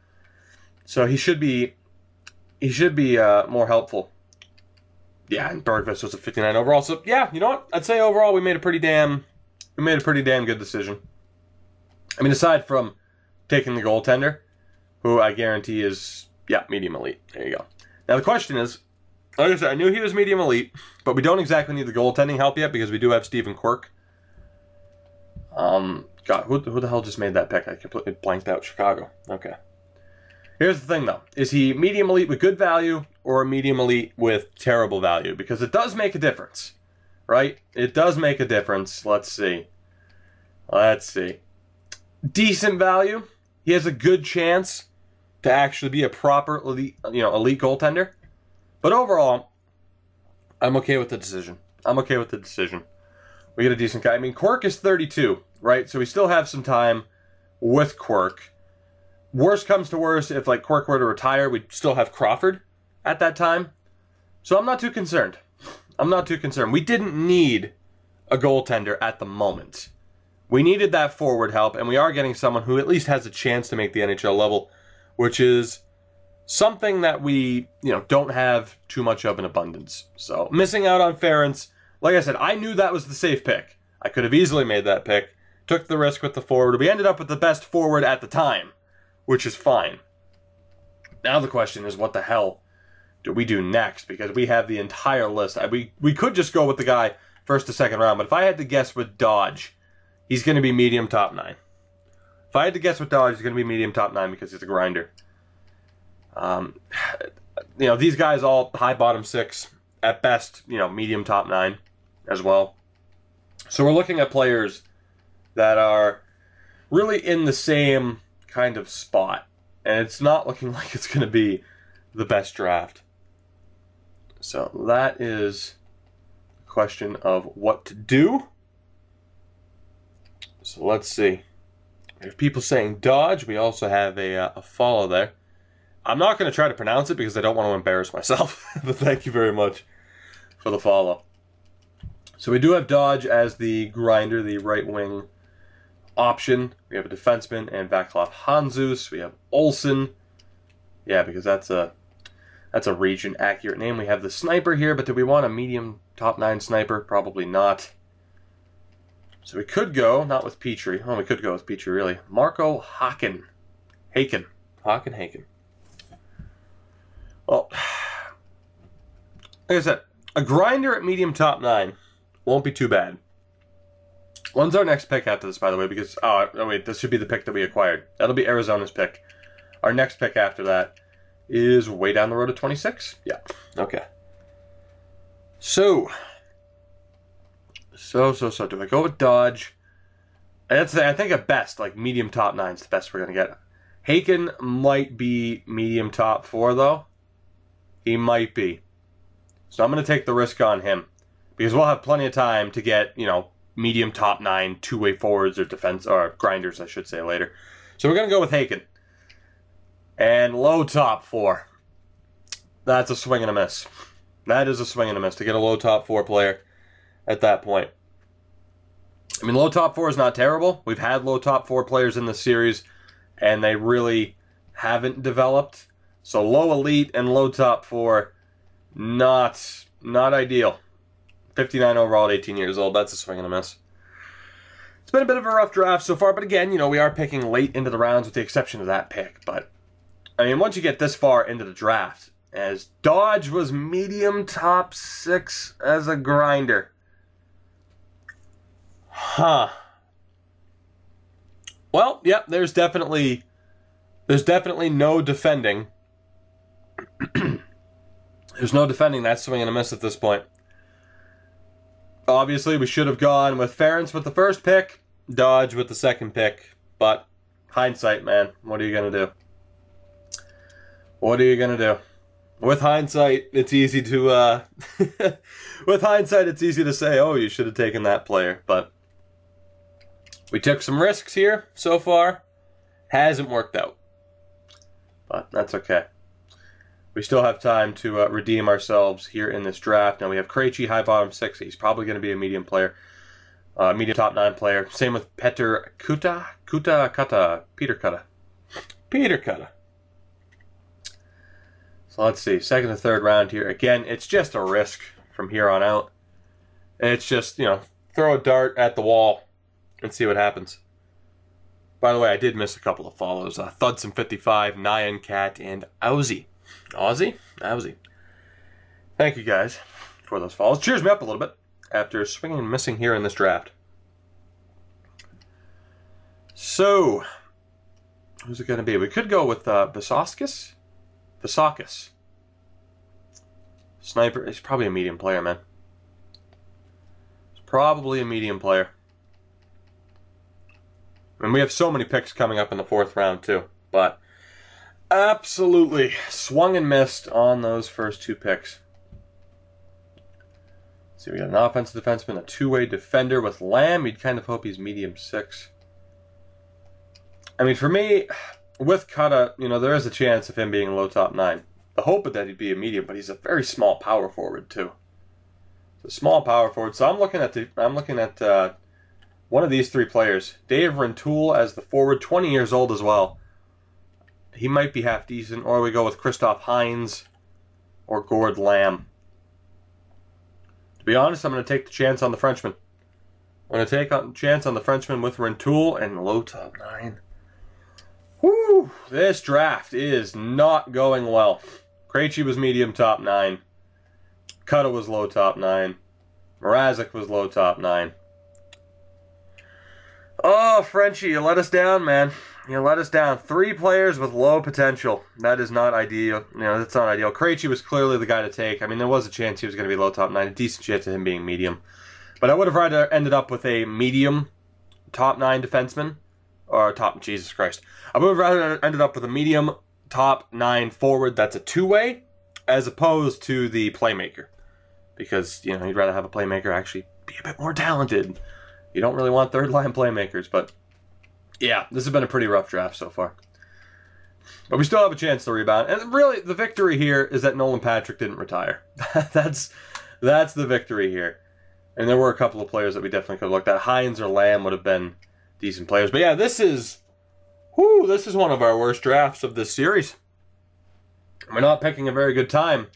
So he should be more helpful. Yeah, and Bergqvist was a 59 overall. So yeah, you know what? I'd say overall we made a pretty damn good decision. I mean, aside from taking the goaltender, who I guarantee is medium elite. There you go. Now the question is, like I said, I knew he was medium elite, but we don't exactly need the goaltending help yet because we do have Steven Quirk. God, who the hell just made that pick? I completely blanked out. Chicago. Okay. Here's the thing, though. Is he medium elite with good value or medium elite with terrible value? Because it does make a difference, right? It does make a difference. Let's see. Decent value. He has a good chance to actually be a proper elite goaltender. But overall, I'm okay with the decision. We get a decent guy. I mean, Quirk is 32, right? So we still have some time with Quirk. Worst comes to worst, if like Quirk were to retire, we'd still have Crawford at that time. So I'm not too concerned. We didn't need a goaltender at the moment. We needed that forward help, and we are getting someone who at least has a chance to make the NHL level, which is something that we don't have too much of in abundance. So missing out on Ferentz, like I said, I knew that was the safe pick. I could have easily made that pick. Took the risk with the forward. We ended up with the best forward at the time, which is fine. Now the question is, what the hell do we do next? Because we have the entire list. We could just go with the guy first to second round, but if I had to guess with Dodge, he's going to be medium top 9. If I had to guess with Dodge, he's going to be medium top 9 because he's a grinder. You know, these guys all high bottom 6. At best, you know, medium top 9 as well. So we're looking at players that are really in the same kind of spot. And it's not looking like it's going to be the best draft. So that is a question of what to do. So let's see. We have people saying Dodge. We also have a follow there. I'm not going to try to pronounce it because I don't want to embarrass myself. But thank you very much for the follow. So we do have Dodge as the grinder, the right wing option. We have a defenseman and Vaclav Hanzus. We have Olsen. Yeah, because that's a region accurate name. We have the sniper here, but do we want a medium top 9 sniper? Probably not. So we could go, not with Petrie. Oh, we could go with Petrie, really. Marco Haken. Haken. Well, like I said, a grinder at medium top 9 won't be too bad. When's our next pick after this, by the way? Because, oh wait, this should be the pick that we acquired. That'll be Arizona's pick. Our next pick after that is way down the road at 26. Yeah, okay. So, do I go with Dodge? I think at best, like medium top 9 is the best we're going to get. Haken might be medium top 4, though. He might be. So I'm going to take the risk on him. Because we'll have plenty of time to get, you know, medium top 9 two-way forwards or defense, or grinders, I should say, later. So we're going to go with Haken. And low top 4. That's a swing and a miss. That is a swing and a miss to get a low top 4 player at that point. I mean, low top 4 is not terrible. We've had low top 4 players in this series, and they really haven't developed. So low elite and low top 4, not ideal. 59 overall at 18 years old. That's a swing and a miss. It's been a bit of a rough draft so far, but again, you know, we are picking late into the rounds with the exception of that pick. But, I mean, once you get this far into the draft, as Dodge was medium top 6 as a grinder. Huh. Well, yep, there's definitely no defending. There's no defending that swing and a miss at this point. Obviously, we should have gone with Ferentz with the first pick, Dodge with the second pick, but hindsight, man, what are you going to do? What are you going to do? With hindsight, it's easy to with hindsight, it's easy to say, oh, you should have taken that player, but we took some risks here so far. Hasn't worked out, but that's okay. We still have time to redeem ourselves here in this draft. Now we have Krejci, high bottom 6. He's probably going to be a medium player, medium top 9 player. Same with Peter Kutta. So let's see, second and third round here. Again, it's just a risk from here on out. It's just, you know, throw a dart at the wall and see what happens. By the way, I did miss a couple of follows. Thudson55, Nyan Cat, and Owzy. Owzy. Thank you guys for those follows. Cheers me up a little bit after swinging and missing here in this draft. So, who's it going to be? We could go with Visakis. Sniper. He's probably a medium player, man. He's probably a medium player. And we have so many picks coming up in the fourth round, too. But absolutely swung and missed on those first two picks. See, we got an offensive defenseman, a two-way defender with Lamb. You'd kind of hope he's medium 6. I mean, for me, with Kutta, you know, there is a chance of him being low top 9. The hope is that he'd be a medium, but he's a very small power forward too. It's a small power forward. So I'm looking at one of these three players. Dave Rintoul as the forward, 20 years old as well. He might be half decent, or we go with Christoph Heinz or Gord Lamb. be honest, I'm going to take the chance on the Frenchman. I'm going to take a chance on the Frenchman with Rentoul and low top 9. Whew, this draft is not going well. Krejci was medium top 9. Cutter was low top 9. Mrazek was low top 9. Oh, Frenchie, you let us down, man. You let us down. 3 players with low potential. That is not ideal. You know, that's not ideal. Krejci was clearly the guy to take. I mean, there was a chance he was going to be low top 9. A decent chance of him being medium. But I would have rather ended up with a medium top 9 defenseman. Or top, Jesus Christ. I would have rather ended up with a medium top 9 forward that's a two-way, as opposed to the playmaker. Because, you know, you'd rather have a playmaker actually be a bit more talented. You don't really want third-line playmakers, but yeah, this has been a pretty rough draft so far. But we still have a chance to rebound. And really, the victory here is that Nolan Patrick didn't retire. That's the victory here. And there were a couple of players that we definitely could have looked at. Hines or Lamb would have been decent players. But yeah, this is one of our worst drafts of this series. We're not picking a very good time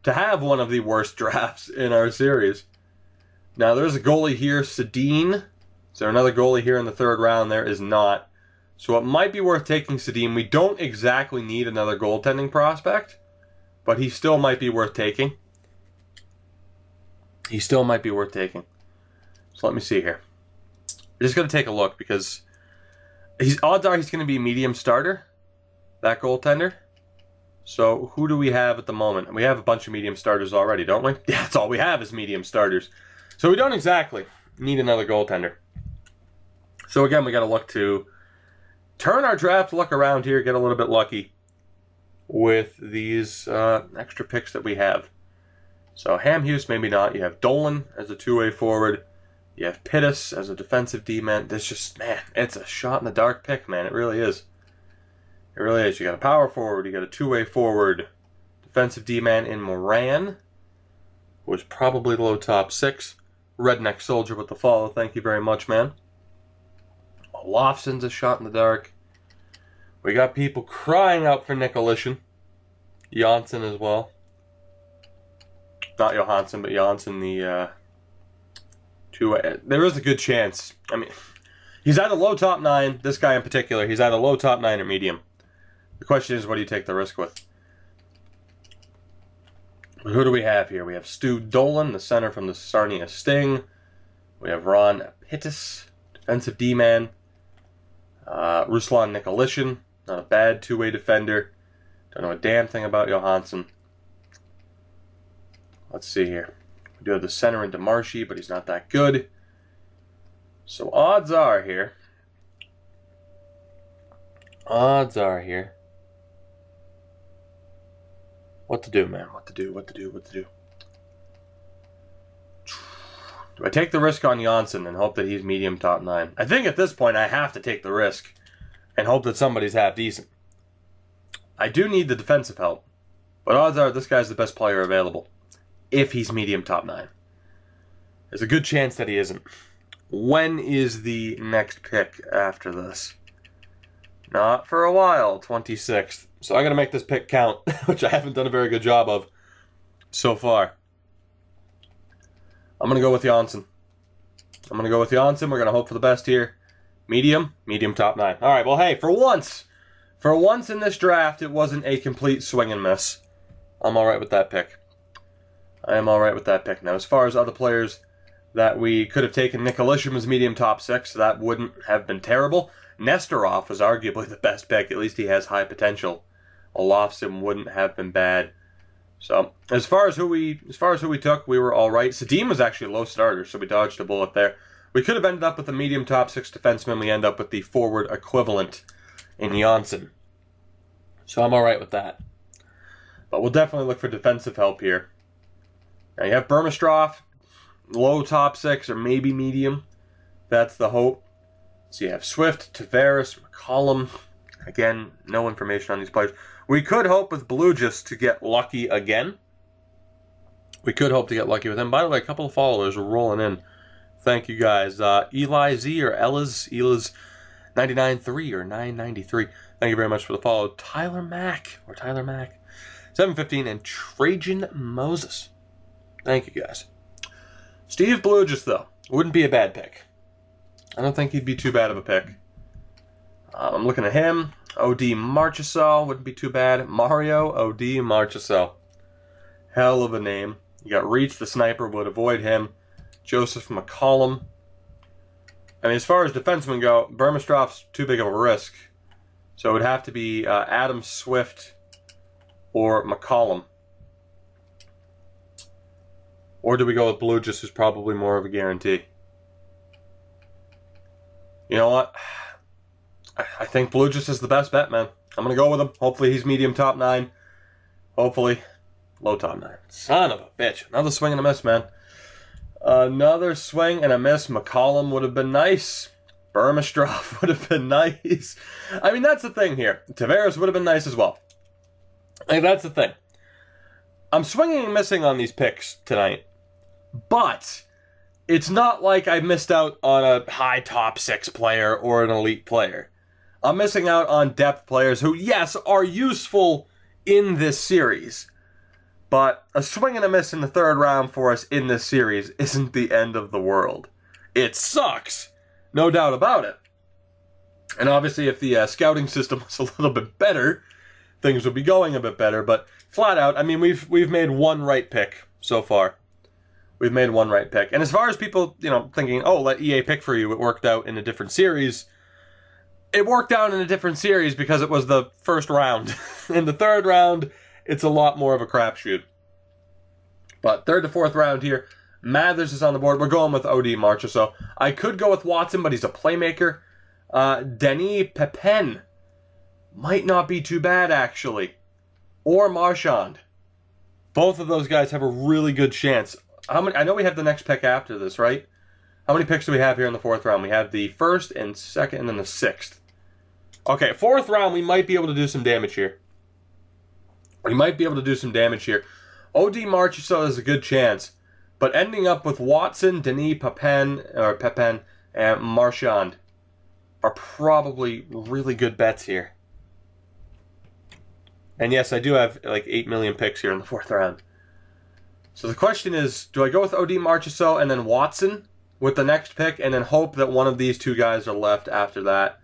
to have one of the worst drafts in our series. Now, there's a goalie here, Sedin. Is there another goalie here in the 3rd round? There is not. So it might be worth taking Sedin. We don't exactly need another goaltending prospect, but he still might be worth taking. He still might be worth taking. So let me see here. We're just going to take a look because odds are he's going to be medium starter, that goaltender. So who do we have at the moment? We have a bunch of medium starters already, don't we? Yeah, that's all we have is medium starters. So we don't exactly need another goaltender. So again, we got to look to turn our draft luck around here, get a little bit lucky with these extra picks that we have. So Hamhuis, maybe not. You have Dolan as a two-way forward. You have Pittis as a defensive D-man. This just, man, it's a shot in the dark pick, man. It really is. It really is. You got a power forward. You got a two-way forward. Defensive D-man in Moran, who was probably low top 6. Redneck Soldier with the follow. Thank you very much, man. Olofsson's a shot in the dark. We got people crying out for Nicolishin. Janssen as well. Not Johansson, but Janssen, the two-way. There is a good chance. I mean, he's at a low top 9. This guy in particular, he's at a low top 9 or medium. The question is, what do you take the risk with? But who do we have here? We have Stu Dolan, the center from the Sarnia Sting. We have Ron Pittis, defensive D-man. Ruslan Nicolishin, not a bad two-way defender. Don't know a damn thing about Johansson. Let's see here. We do have the center into Marshy, but he's not that good. So odds are here. What to do, man? What to do? Do I take the risk on Janssen and hope that he's medium top 9? I think at this point I have to take the risk and hope that somebody's half decent. I do need the defensive help, but odds are this guy's the best player available if he's medium top 9. There's a good chance that he isn't. When is the next pick after this? Not for a while, 26th. So I got to make this pick count, which I haven't done a very good job of so far. I'm going to go with Janssen. We're going to hope for the best here. Medium top 9. All right, well, hey, for once in this draft, it wasn't a complete swing and miss. I'm all right with that pick. I am all right with that pick. Now, as far as other players that we could have taken, Nicolishin was medium top 6. So that wouldn't have been terrible. Nesterov was arguably the best pick. At least he has high potential. Olofsson wouldn't have been bad. So as far as who we took, we were all right. Sedin was actually a low starter, so we dodged a bullet there. We could have ended up with a medium top 6 defenseman. We end up with the forward equivalent in Janssen. So I'm all right with that. But we'll definitely look for defensive help here. Now you have Burmistrov, low top 6 or maybe medium. That's the hope. So you have Swift, Tavares, McCollum. Again, no information on these players. We could hope with Blugis to get lucky again. We could hope to get lucky with him. By the way, a couple of followers were rolling in. Thank you guys. Eli Z or Ella's 99.3 or 993. Thank you very much for the follow. Tyler Mack 715 and Trajan Moses. Thank you guys. Steve Blugis, though, wouldn't be a bad pick. I don't think he'd be too bad of a pick. I'm looking at him. O.D. Marchessault wouldn't be too bad. Mario O.D. Marchessault. Hell of a name. You got Reach, the sniper, would avoid him. Joseph McCollum. I mean, as far as defensemen go, Burmistrov's too big of a risk. So it would have to be Adam Swift or McCollum. Or do we go with Blugis, who's probably more of a guarantee? You know what? I think Blugis is the best bet, man. I'm going to go with him. Hopefully he's medium top 9. Hopefully low top 9. Son of a bitch. Another swing and a miss, man. Another swing and a miss. McCollum would have been nice. Burmistrov would have been nice. I mean, that's the thing here. Tavares would have been nice as well. Like, that's the thing. I'm swinging and missing on these picks tonight. But it's not like I missed out on a high top 6 player or an elite player. I'm missing out on depth players who, yes, are useful in this series. But a swing and a miss in the 3rd round for us in this series isn't the end of the world. It sucks. No doubt about it. And obviously if the scouting system was a little bit better, things would be going a bit better. But flat out, I mean, we've made one right pick so far. We've made one right pick. And as far as people, you know, thinking, oh, let EA pick for you, it worked out in a different series. It worked out in a different series because it was the 1st round. In the 3rd round, it's a lot more of a crapshoot. But 3rd to 4th round here, Mathers is on the board. We're going with O.D. Marchessault. I could go with Watson, but he's a playmaker. Denis Pepin might not be too bad, actually. Or Marchand. Both of those guys have a really good chance. How many? I know we have the next pick after this, right? How many picks do we have here in the 4th round? We have the 1st and 2nd and then the 6th. Okay, 4th round, we might be able to do some damage here. We might be able to do some damage here. O.D. Marchessault has a good chance. But ending up with Watson, Denis Pepin, and Marchand are probably really good bets here. And yes, I do have like 8 million picks here in the 4th round. So the question is, do I go with O.D. Marchessault and then Watson with the next pick and then hope that one of these 2 guys are left after that?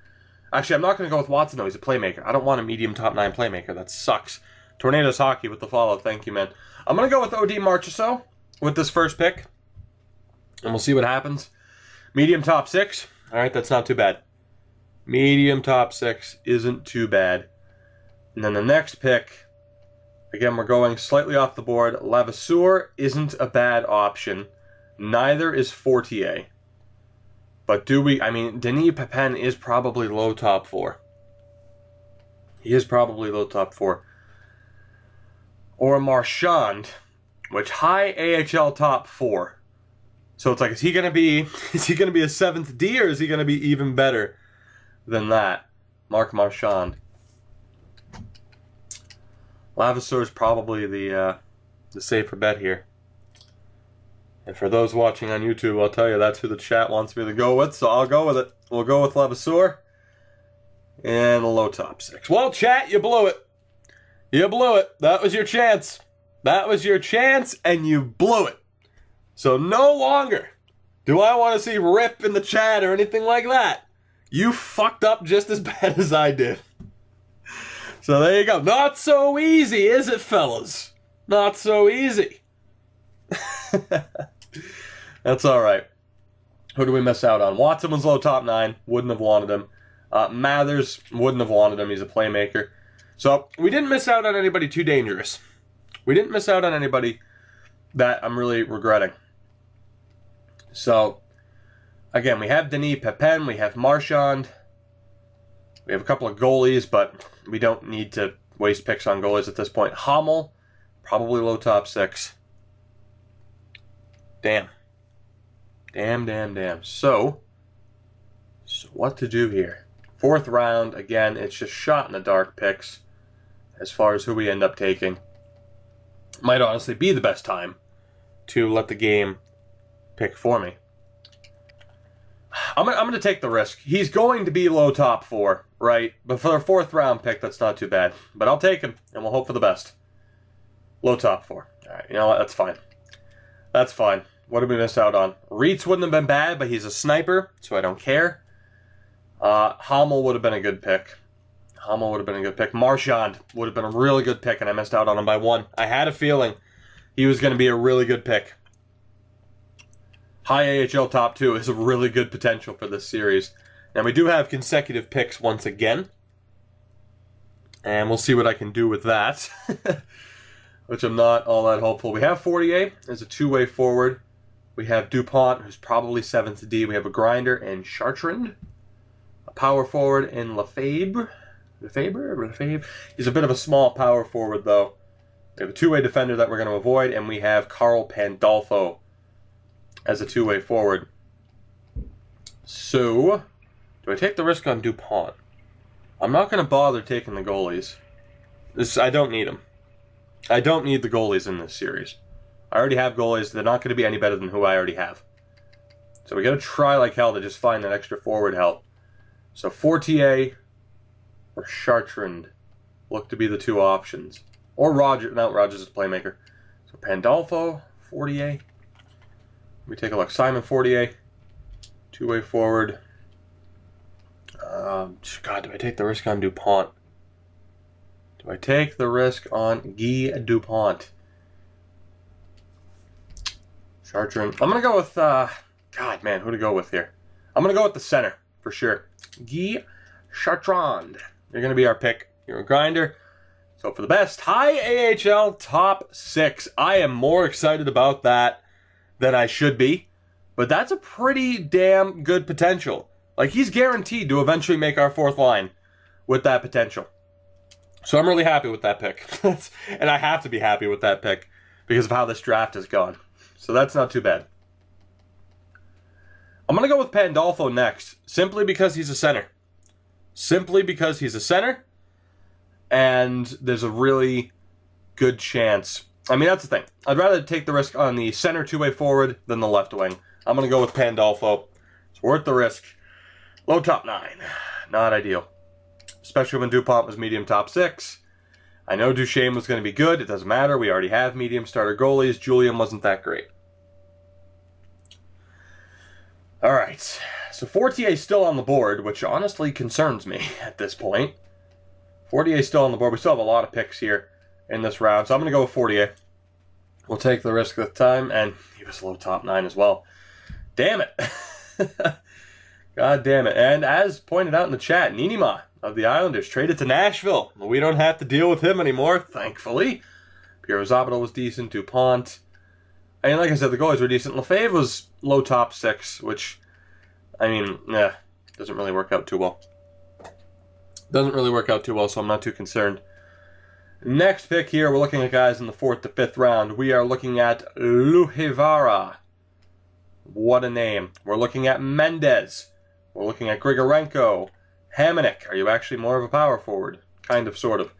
Actually, I'm not going to go with Watson, though. He's a playmaker. I don't want a medium top 9 playmaker. That sucks. Tornadoes Hockey with the follow. Thank you, man. I'm going to go with O.D. Marchessault with this 1st pick. And we'll see what happens. Medium top 6. All right, that's not too bad. Medium top 6 isn't too bad. And then the next pick, again, we're going slightly off the board. Levasseur isn't a bad option. Neither is Fortier. But do we... I mean, Denis Pepin is probably low top 4. He is probably low top 4. Or Marchand, which high AHL top 4. So it's like, is he going to be a 7th D or is he going to be even better than that? Marc Marchand. Levasseur is probably the safer bet here. And for those watching on YouTube, I'll tell you that's who the chat wants me to go with, so I'll go with it. We'll go with Levasseur and a low top 6. Well, chat, you blew it. You blew it. That was your chance. That was your chance, and you blew it. So no longer do I want to see rip in the chat or anything like that. You fucked up just as bad as I did. So there you go. Not so easy, is it, fellas? Not so easy. That's all right. Who do we miss out on? Watson was low top 9. Wouldn't have wanted him. Mathers wouldn't have wanted him. He's a playmaker. So we didn't miss out on anybody too dangerous. We didn't miss out on anybody that I'm really regretting. So, again, we have Denis Pepin. We have Marchand. We have a couple of goalies, but we don't need to waste picks on goalies at this point. Hummel, probably low top 6. Damn. Damn. So what to do here? 4th round, again, it's just shot in the dark picks as far as who we end up taking. Might honestly be the best time to let the game pick for me. I'm going to take the risk. He's going to be low top 4, right? But for a 4th round pick, that's not too bad. But I'll take him, and we'll hope for the best. Low top 4. All right, you know what? That's fine. That's fine. What did we miss out on? Reitz wouldn't have been bad, but he's a sniper, so I don't care. Hummel would have been a good pick. Marchand would have been a really good pick, and I missed out on him by 1. I had a feeling he was going to be a really good pick. High AHL top 2 is a really good potential for this series. Now, we do have consecutive picks once again. And we'll see what I can do with that. Which I'm not all that hopeful. We have Fortier as a two-way forward. We have DuPont, who's probably 7th D. We have a grinder and Chartrand. A power forward in Lefebvre. Lefebvre? He's a bit of a small power forward, though. We have a two-way defender that we're going to avoid, and we have Carl Pandolfo as a two-way forward. So, do I take the risk on DuPont? I'm not going to bother taking the goalies. I don't need them. I don't need the goalies in this series. I already have goalies. They're not going to be any better than who I already have. So we got to try like hell to just find that extra forward help. So Fortier or Chartrand look to be the two options. Or Roger. No, Rogers is a playmaker. So Pandolfo, Fortier. Let me take a look. Simon Fortier, two-way forward. God, do I take the risk on DuPont? Do I take the risk on Guy DuPont? Chartrand. I'm going to go with, God, man, who to go with here? I'm going to go with the center, for sure. Guy Chartrand. You're going to be our pick. You're a grinder. So for the best, high AHL top 6. I am more excited about that than I should be. But that's a pretty damn good potential. Like, he's guaranteed to eventually make our 4th line with that potential. So I'm really happy with that pick. And I have to be happy with that pick because of how this draft has gone. So that's not too bad. I'm going to go with Pandolfo next, simply because he's a center. Simply because he's a center, and there's a really good chance. I mean, that's the thing. I'd rather take the risk on the center two-way forward than the left wing. I'm going to go with Pandolfo. It's worth the risk. Low top 9. Not ideal. Especially when DuPont was medium top 6. I know Duchesne was going to be good. It doesn't matter. We already have medium starter goalies. Julian wasn't that great. Alright. So Fortier's still on the board, which honestly concerns me at this point. Fortier's still on the board. We still have a lot of picks here in this round. So I'm going to go with Fortier. We'll take the risk this time. And he was low top 9 as well. Damn it. God damn it. And as pointed out in the chat, Niinimaa of the Islanders traded to Nashville. We don't have to deal with him anymore, thankfully. Pierre Zabito was decent. DuPont. And like I said, the goalies were decent. Lefebvre was low top 6, which, I mean, doesn't really work out too well. Doesn't really work out too well, so I'm not too concerned. Next pick here, we're looking at guys in the 4th to 5th round. We are looking at Luhivara. What a name. We're looking at Mendez. We're looking at Grigorenko. Hamonic. Are you actually more of a power forward? Kind of, sort of.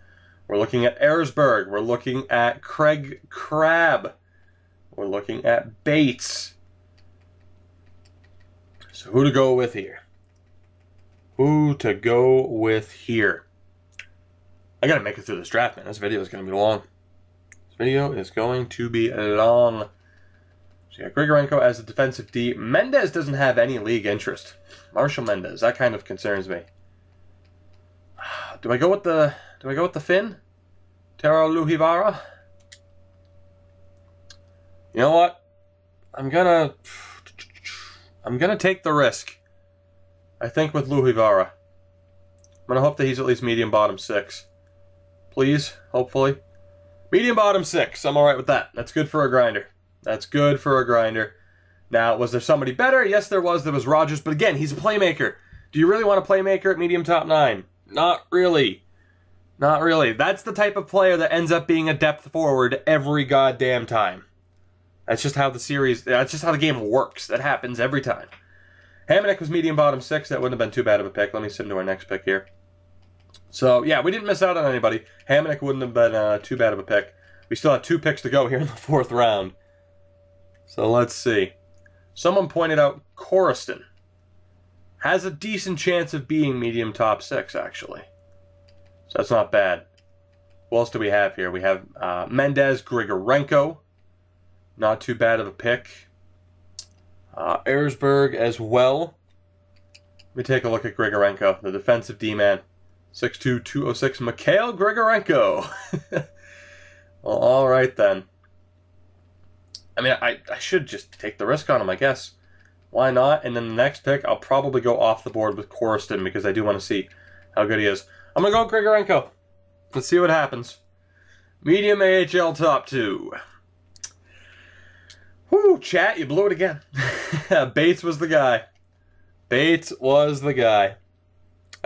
We're looking at Erzberg. We're looking at Craig Crabb. We're looking at Bates. So who to go with here? Who to go with here? I gotta make it through this draft, man. This video is gonna be long. This video is going to be long. So you got Grigorenko as a defensive D. Mendez doesn't have any league interest. Marshall Mendez. That kind of concerns me. Do I go with the Finn? Tero Luhivara? You know what? I'm gonna take the risk. I think with Luhivara. I'm gonna hope that he's at least medium bottom 6. Please, hopefully. Medium bottom 6. I'm alright with that. That's good for a grinder. That's good for a grinder. Now, was there somebody better? Yes, there was. There was Rogers. But again, he's a playmaker. Do you really want a playmaker at medium top 9? Not really. Not really. That's the type of player that ends up being a depth forward every goddamn time. That's just how that's just how the game works. That happens every time. Hamonic was medium bottom 6. That wouldn't have been too bad of a pick. Let me sit into our next pick here. So, yeah, we didn't miss out on anybody. Hamonic wouldn't have been too bad of a pick. We still have 2 picks to go here in the 4th round. So let's see. Someone pointed out Corriston has a decent chance of being medium top 6, actually. So that's not bad. Who else do we have here? We have Mendez, Grigorenko. Not too bad of a pick. Erzberg as well. Let me take a look at Grigorenko, the defensive D-man. 6'2", 206, Mikhail Grigorenko. Well, all right then. I mean, I should just take the risk on him, I guess. Why not? And then the next pick, I'll probably go off the board with Korston because I do want to see how good he is. I'm going to go Grigorenko. Let's see what happens. Medium AHL top 2. Whoo, chat, you blew it again. Bates was the guy. Bates was the guy.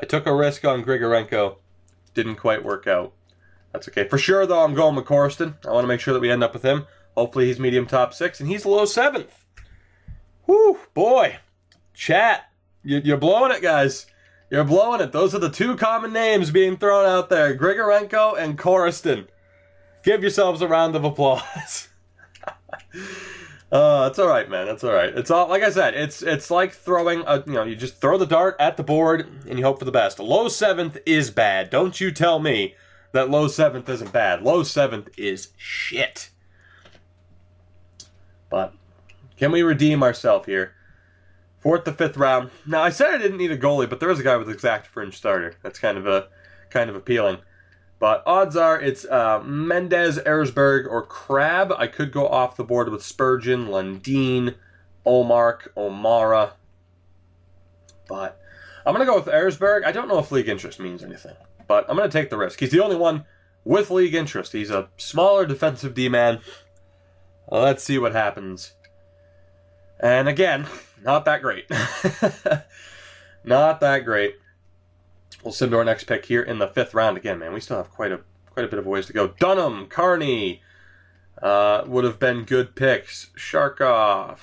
I took a risk on Grigorenko. Didn't quite work out. That's okay. For sure, though, I'm going with Korston. I want to make sure that we end up with him. Hopefully he's medium top 6, and he's low 7th. Whew, boy. Chat, you're blowing it, guys. You're blowing it. Those are the 2 common names being thrown out there. Grigorenko and Korston. Give yourselves a round of applause. It's all right, man. It's all right. It's all, like I said, it's like throwing a, you just throw the dart at the board and you hope for the best. Low 7th is bad. Don't you tell me that low 7th isn't bad. Low 7th is shit. But can we redeem ourselves here? 4th to 5th round. Now, I said I didn't need a goalie, but there is a guy with exact fringe starter. That's kind of appealing. But odds are it's Mendez, Erzberg, or Crab. I could go off the board with Spurgeon, Lundin, Omark, O'Mara. But I'm going to go with Erzberg. I don't know if league interest means anything, but I'm going to take the risk. He's the only one with league interest. He's a smaller defensive D-man. Let's see what happens. And again, not that great. Not that great. We'll send to our next pick here in the 5th round. Again, man, we still have quite a bit of ways to go. Dunham, Carney would have been good picks. Sharkov.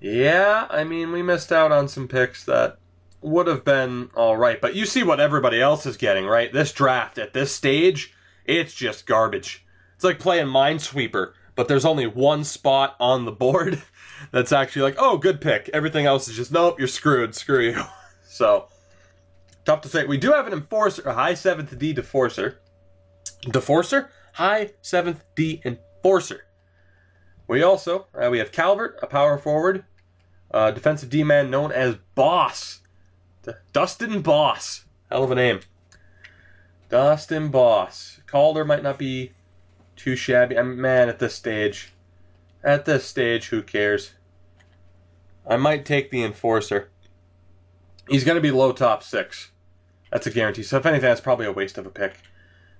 Yeah, I mean, we missed out on some picks that would have been all right. But you see what everybody else is getting, right? This draft at this stage, it's just garbage. It's like playing Minesweeper, but there's only one spot on the board that's actually like, oh, good pick. Everything else is just, nope, you're screwed. Screw you. So, tough to say. We do have an enforcer, a high 7th D deforcer. Deforcer? High 7th D enforcer. We also, we have Calvert, a power forward. Defensive D-man known as Boss. Dustin Boss. Hell of a name. Dustin Boss. Calder might not be too shabby. I mean, man, at this stage, who cares? I might take the enforcer. He's going to be low top 6. That's a guarantee. So if anything, that's probably a waste of a pick.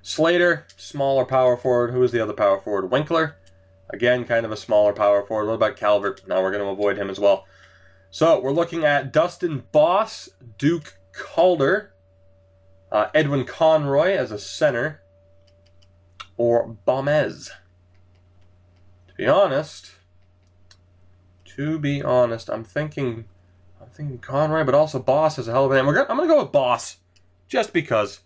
Slater, smaller power forward. Who is the other power forward? Winkler. Again, kind of a smaller power forward. What about Calvert? Now we're going to avoid him as well. So we're looking at Dustin Boss, Duke Calder, Edwin Conroy as a center, or Bomez. To be honest, I'm thinking Conroy, but also Boss is a hell of a name. I'm going to go with Boss, just because.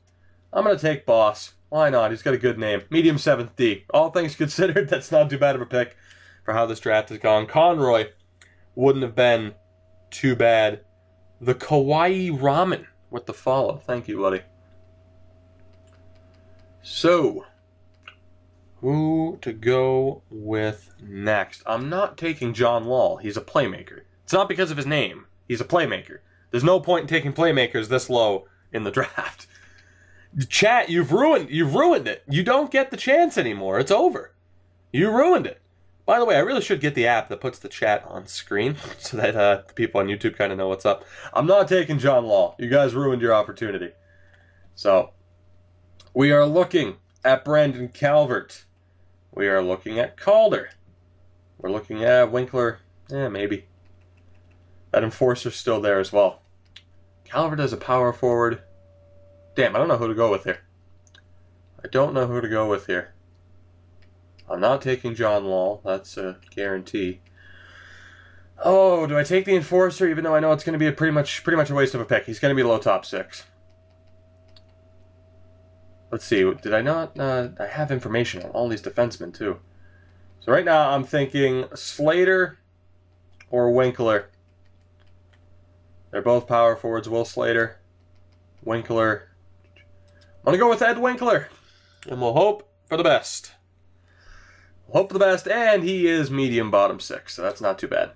I'm going to take Boss. Why not? He's got a good name. Medium 7th D. All things considered, that's not too bad of a pick for how this draft has gone. Conroy wouldn't have been too bad. The Kawaii Ramen with the follow. Thank you, buddy. So, who to go with next? I'm not taking John Wall. He's a playmaker. It's not because of his name. He's a playmaker. There's no point in taking playmakers this low in the draft. Chat, you've ruined it. You don't get the chance anymore. It's over. You ruined it. By the way, I really should get the app that puts the chat on screen so that the people on YouTube kind of know what's up. I'm not taking John Wall. You guys ruined your opportunity. So, we are looking at Brandon Calvert. We are looking at Calder. We're looking at Winkler. Maybe. That enforcer's still there as well. Calvert as a power forward. Damn, I don't know who to go with here. I'm not taking John Wall. That's a guarantee. Oh, do I take the enforcer even though I know it's going to be pretty much a waste of a pick? He's going to be low top 6. Let's see. Did I not? I have information on all these defensemen too. So right now I'm thinking Slater or Winkler. They're both power forwards. Will Slater, Winkler. I'm going to go with Ed Winkler. And we'll hope for the best. And he is medium bottom 6, so that's not too bad.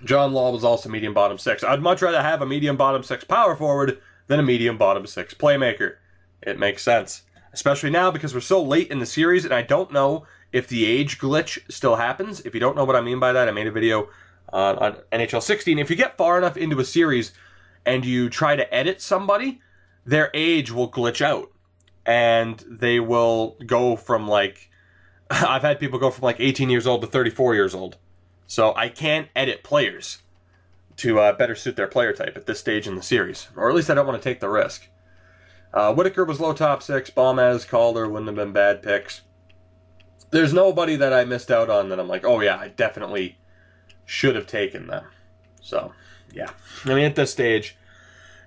John Law was also medium bottom 6. I'd much rather have a medium bottom 6 power forward than a medium bottom 6 playmaker. It makes sense. Especially now because we're so late in the series, and I don't know if the age glitch still happens. If you don't know what I mean by that, I made a video on NHL 16. If you get far enough into a series and you try to edit somebody, their age will glitch out. And they will go from like... I've had people go from like 18 years old to 34 years old. So I can't edit players to better suit their player type at this stage in the series. Or at least I don't want to take the risk. Whitaker was low top 6. Baumez, Calder wouldn't have been bad picks. There's nobody that I missed out on that I'm like, oh yeah, I definitely should have taken them. So, yeah. I mean, at this stage,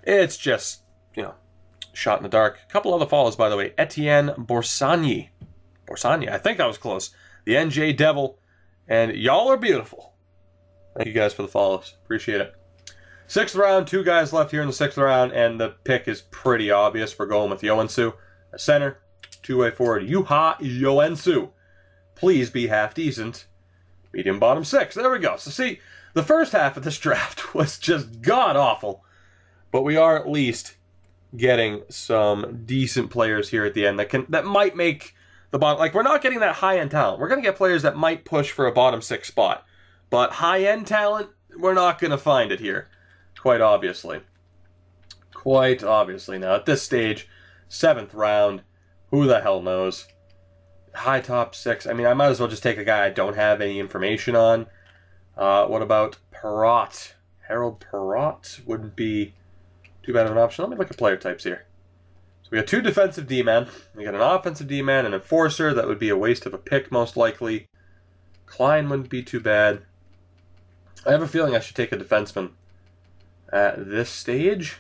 it's just, you know, shot in the dark. A couple other follows, by the way. Etienne Borsagni. I think I was close. The NJ Devil. And y'all are beautiful. Thank you guys for the follows. Appreciate it. 6th round, 2 guys left here in the 6th round, and the pick is pretty obvious. We're going with Yoansu, a center, 2-way forward. Juha Yoansu. Please be half decent. Medium bottom 6. There we go. So see, the first half of this draft was just god-awful. But we are at least getting some decent players here at the end that might make the bottom. Like, we're not getting that high-end talent. We're going to get players that might push for a bottom 6 spot. But high-end talent, we're not going to find it here. Quite obviously. Quite obviously. Now, at this stage, 7th round, who the hell knows? High top 6. I mean, I might as well just take a guy I don't have any information on. What about Perrott? Harold Perrott wouldn't be too bad of an option. Let me look at player types here. So we got 2 defensive D-men. We got an offensive D-man, an enforcer. That would be a waste of a pick, most likely. Klein wouldn't be too bad. I have a feeling I should take a defenseman at this stage.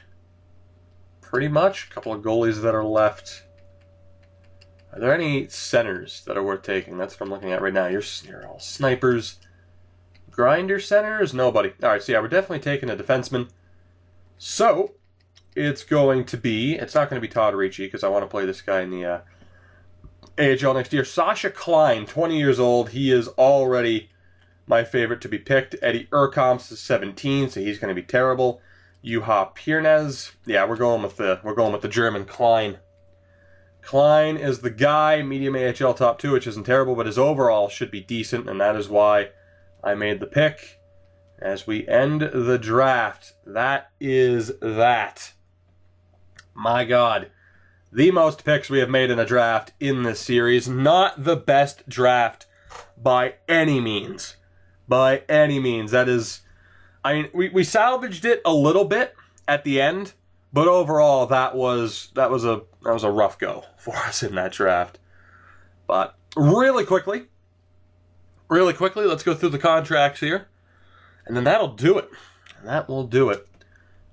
Pretty much. A couple of goalies that are left. Are there any centers that are worth taking? That's what I'm looking at right now. You're all snipers. Grinder centers? Nobody. Alright, so yeah, we're definitely taking a defenseman. So, it's going to be... It's not going to be Todd Ricci, because I want to play this guy in the AHL next year. Sasha Klein, 20 years old. He is already my favorite to be picked. Eddie Urkamps is 17, so he's going to be terrible. Juha Pirnez. Yeah, we're going with the German Klein. Klein is the guy, medium AHL top 2, which isn't terrible, but his overall should be decent, and that is why I made the pick. As we end the draft, that is that. My God. The most picks we have made in a draft in this series. Not the best draft by any means. By any means. That is... I mean, we salvaged it a little bit at the end, but overall that was a rough go for us in that draft. But really quickly, let's go through the contracts here, and then that'll do it. And that will do it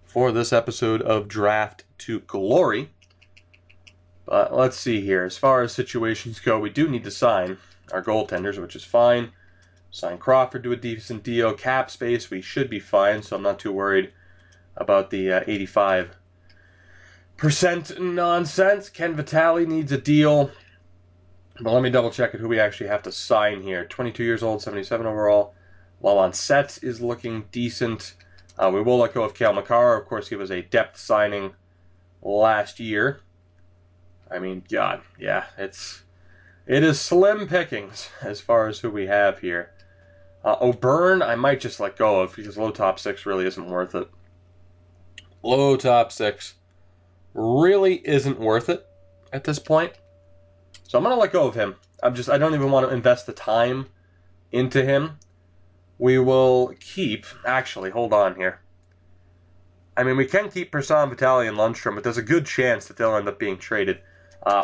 for this episode of Draft to Glory. But let's see here. As far as situations go, we do need to sign our goaltenders, which is fine. Sign Crawford to a decent deal. Cap space, we should be fine, so I'm not too worried about the 85% nonsense. Ken Vitale needs a deal. But let me double check who we actually have to sign here. 22 years old, 77 overall. Lalon Set is looking decent. We will let go of Cale Makar. Of course, he was a depth signing last year. I mean, God, yeah, it is slim pickings as far as who we have here. O'Byrne, I might just let go of because low top 6 really isn't worth it. Low top 6 really isn't worth it at this point. So I'm going to let go of him. I don't even want to invest the time into him. We will keep... Actually, hold on here. I mean, we can keep Persson, Vitale, and Lundstrom, but there's a good chance that they'll end up being traded.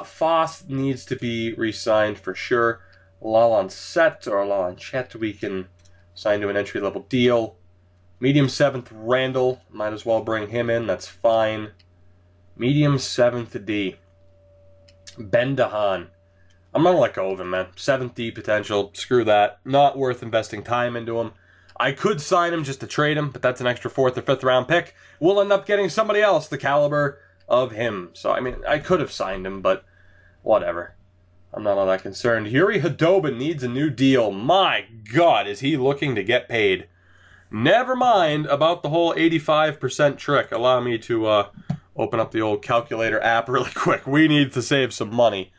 Foss needs to be re-signed for sure. Lalon Set or Lalon Chet we can sign to an entry-level deal. Medium 7th Randall, might as well bring him in, that's fine. Medium 7th D. Ben DeHaan. I'm going to let go of him, man. 7th D potential, screw that. Not worth investing time into him. I could sign him just to trade him, but that's an extra 4th or 5th round pick. We'll end up getting somebody else the caliber of him. So, I mean, I could have signed him, but whatever. I'm not all that concerned. Yuri Hudobin needs a new deal. My God, is he looking to get paid. Never mind about the whole 85% trick. Allow me to open up the old calculator app really quick. We need to save some money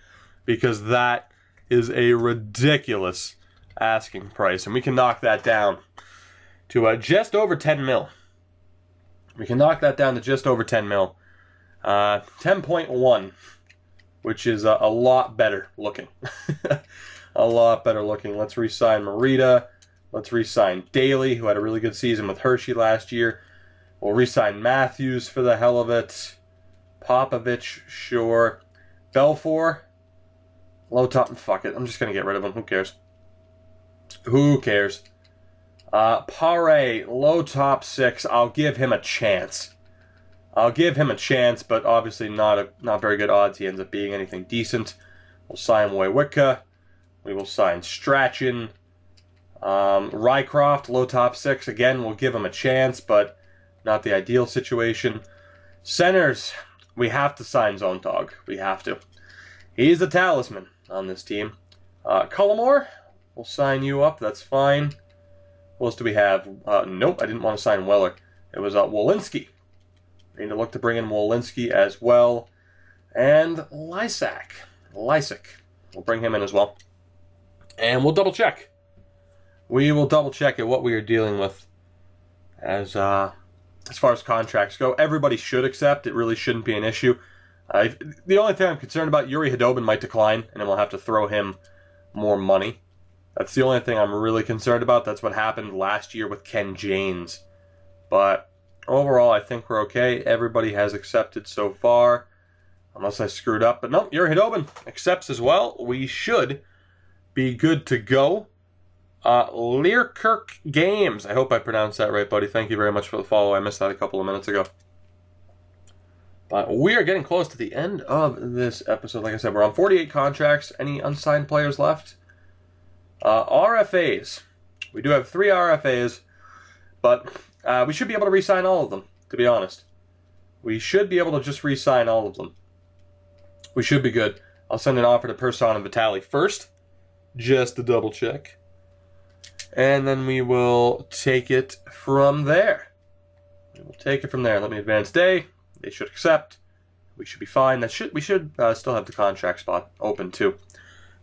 because that is a ridiculous asking price. And we can knock that down to just over 10 mil. We can knock that down to just over 10 mil. 10.1, which is a lot better looking. A lot better looking. Let's re-sign Marita. Let's re-sign Daly, who had a really good season with Hershey last year. We'll re-sign Matthews for the hell of it. Popovich, sure. Belfour, low top, fuck it. I'm just going to get rid of him. Who cares? Who cares? Pare, low top 6. I'll give him a chance. I'll give him a chance, but obviously not very good odds he ends up being anything decent. We'll sign Wojcicka. We will sign Strachan. Rycroft, low top 6. Again, we'll give him a chance, but not the ideal situation. Centers, we have to sign Zontag. We have to. He's the talisman on this team. Cullimore, we'll sign you up. That's fine. What else do we have? Nope, I didn't want to sign Weller. It was Wolinski. We need to look to bring in Wolinski as well. And Lysak. We'll bring him in as well. And we'll double check. We will double check at what we are dealing with as far as contracts go. Everybody should accept. It really shouldn't be an issue. The only thing I'm concerned about, Yuri Hudobin might decline, and then we'll have to throw him more money. That's the only thing I'm really concerned about. That's what happened last year with Ken Janes. But overall, I think we're okay. Everybody has accepted so far, unless I screwed up. But no, Yuri Hudobin accepts as well. We should be good to go. Learkirk Games. I hope I pronounced that right, buddy. Thank you very much for the follow. I missed that a couple of minutes ago. But we are getting close to the end of this episode. Like I said, we're on 48 contracts. Any unsigned players left? RFAs. We do have 3 RFAs, but we should be able to re-sign all of them, to be honest. We should be able to just re-sign all of them. We should be good. I'll send an offer to Persson and Vitali first, just to double check. And then we will take it from there. Let me advance day. They should accept. We should be fine. We should still have the contract spot open too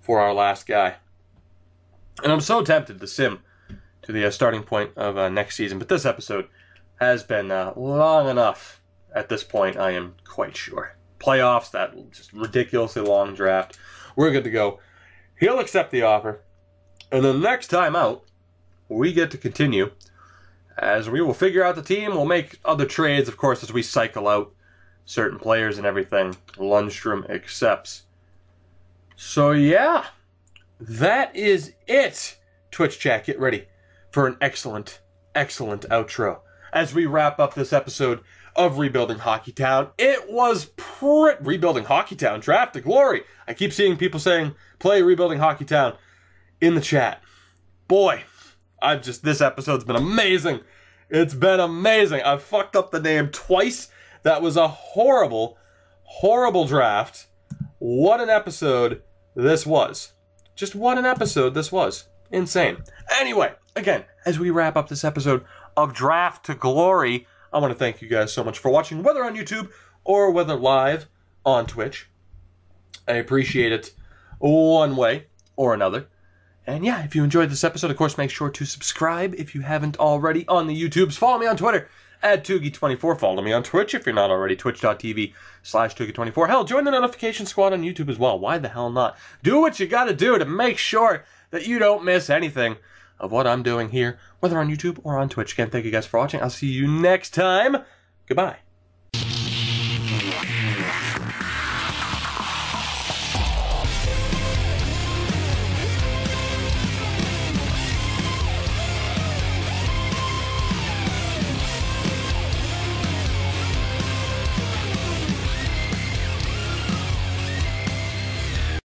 for our last guy. And I'm so tempted to sim to the starting point of next season, but this episode has been long enough. At this point, I am quite sure. Playoffs, that just ridiculously long draft. We're good to go. He'll accept the offer, and then next time out, we get to continue as we will figure out the team. We'll make other trades, of course, as we cycle out certain players and everything. Lundstrom accepts. So, yeah, that is it. Twitch chat, get ready for an excellent, excellent outro as we wrap up this episode of Rebuilding Hockeytown. It was Rebuilding Hockeytown, Draft to Glory. I keep seeing people saying, play Rebuilding Hockeytown in the chat. Boy, this episode's been amazing. It's been amazing. I've fucked up the name twice. That was a horrible, horrible draft. What an episode this was. Just what an episode this was. Insane. Anyway, again, as we wrap up this episode of Draft to Glory, I want to thank you guys so much for watching, whether on YouTube or whether live on Twitch. I appreciate it one way or another. And yeah, if you enjoyed this episode, of course, make sure to subscribe if you haven't already on the YouTubes. Follow me on Twitter at Toogie24. Follow me on Twitch if you're not already, twitch.tv/Toogie24. Hell, join the notification squad on YouTube as well. Why the hell not? Do what you gotta do to make sure that you don't miss anything of what I'm doing here, whether on YouTube or on Twitch. Again, thank you guys for watching. I'll see you next time. Goodbye.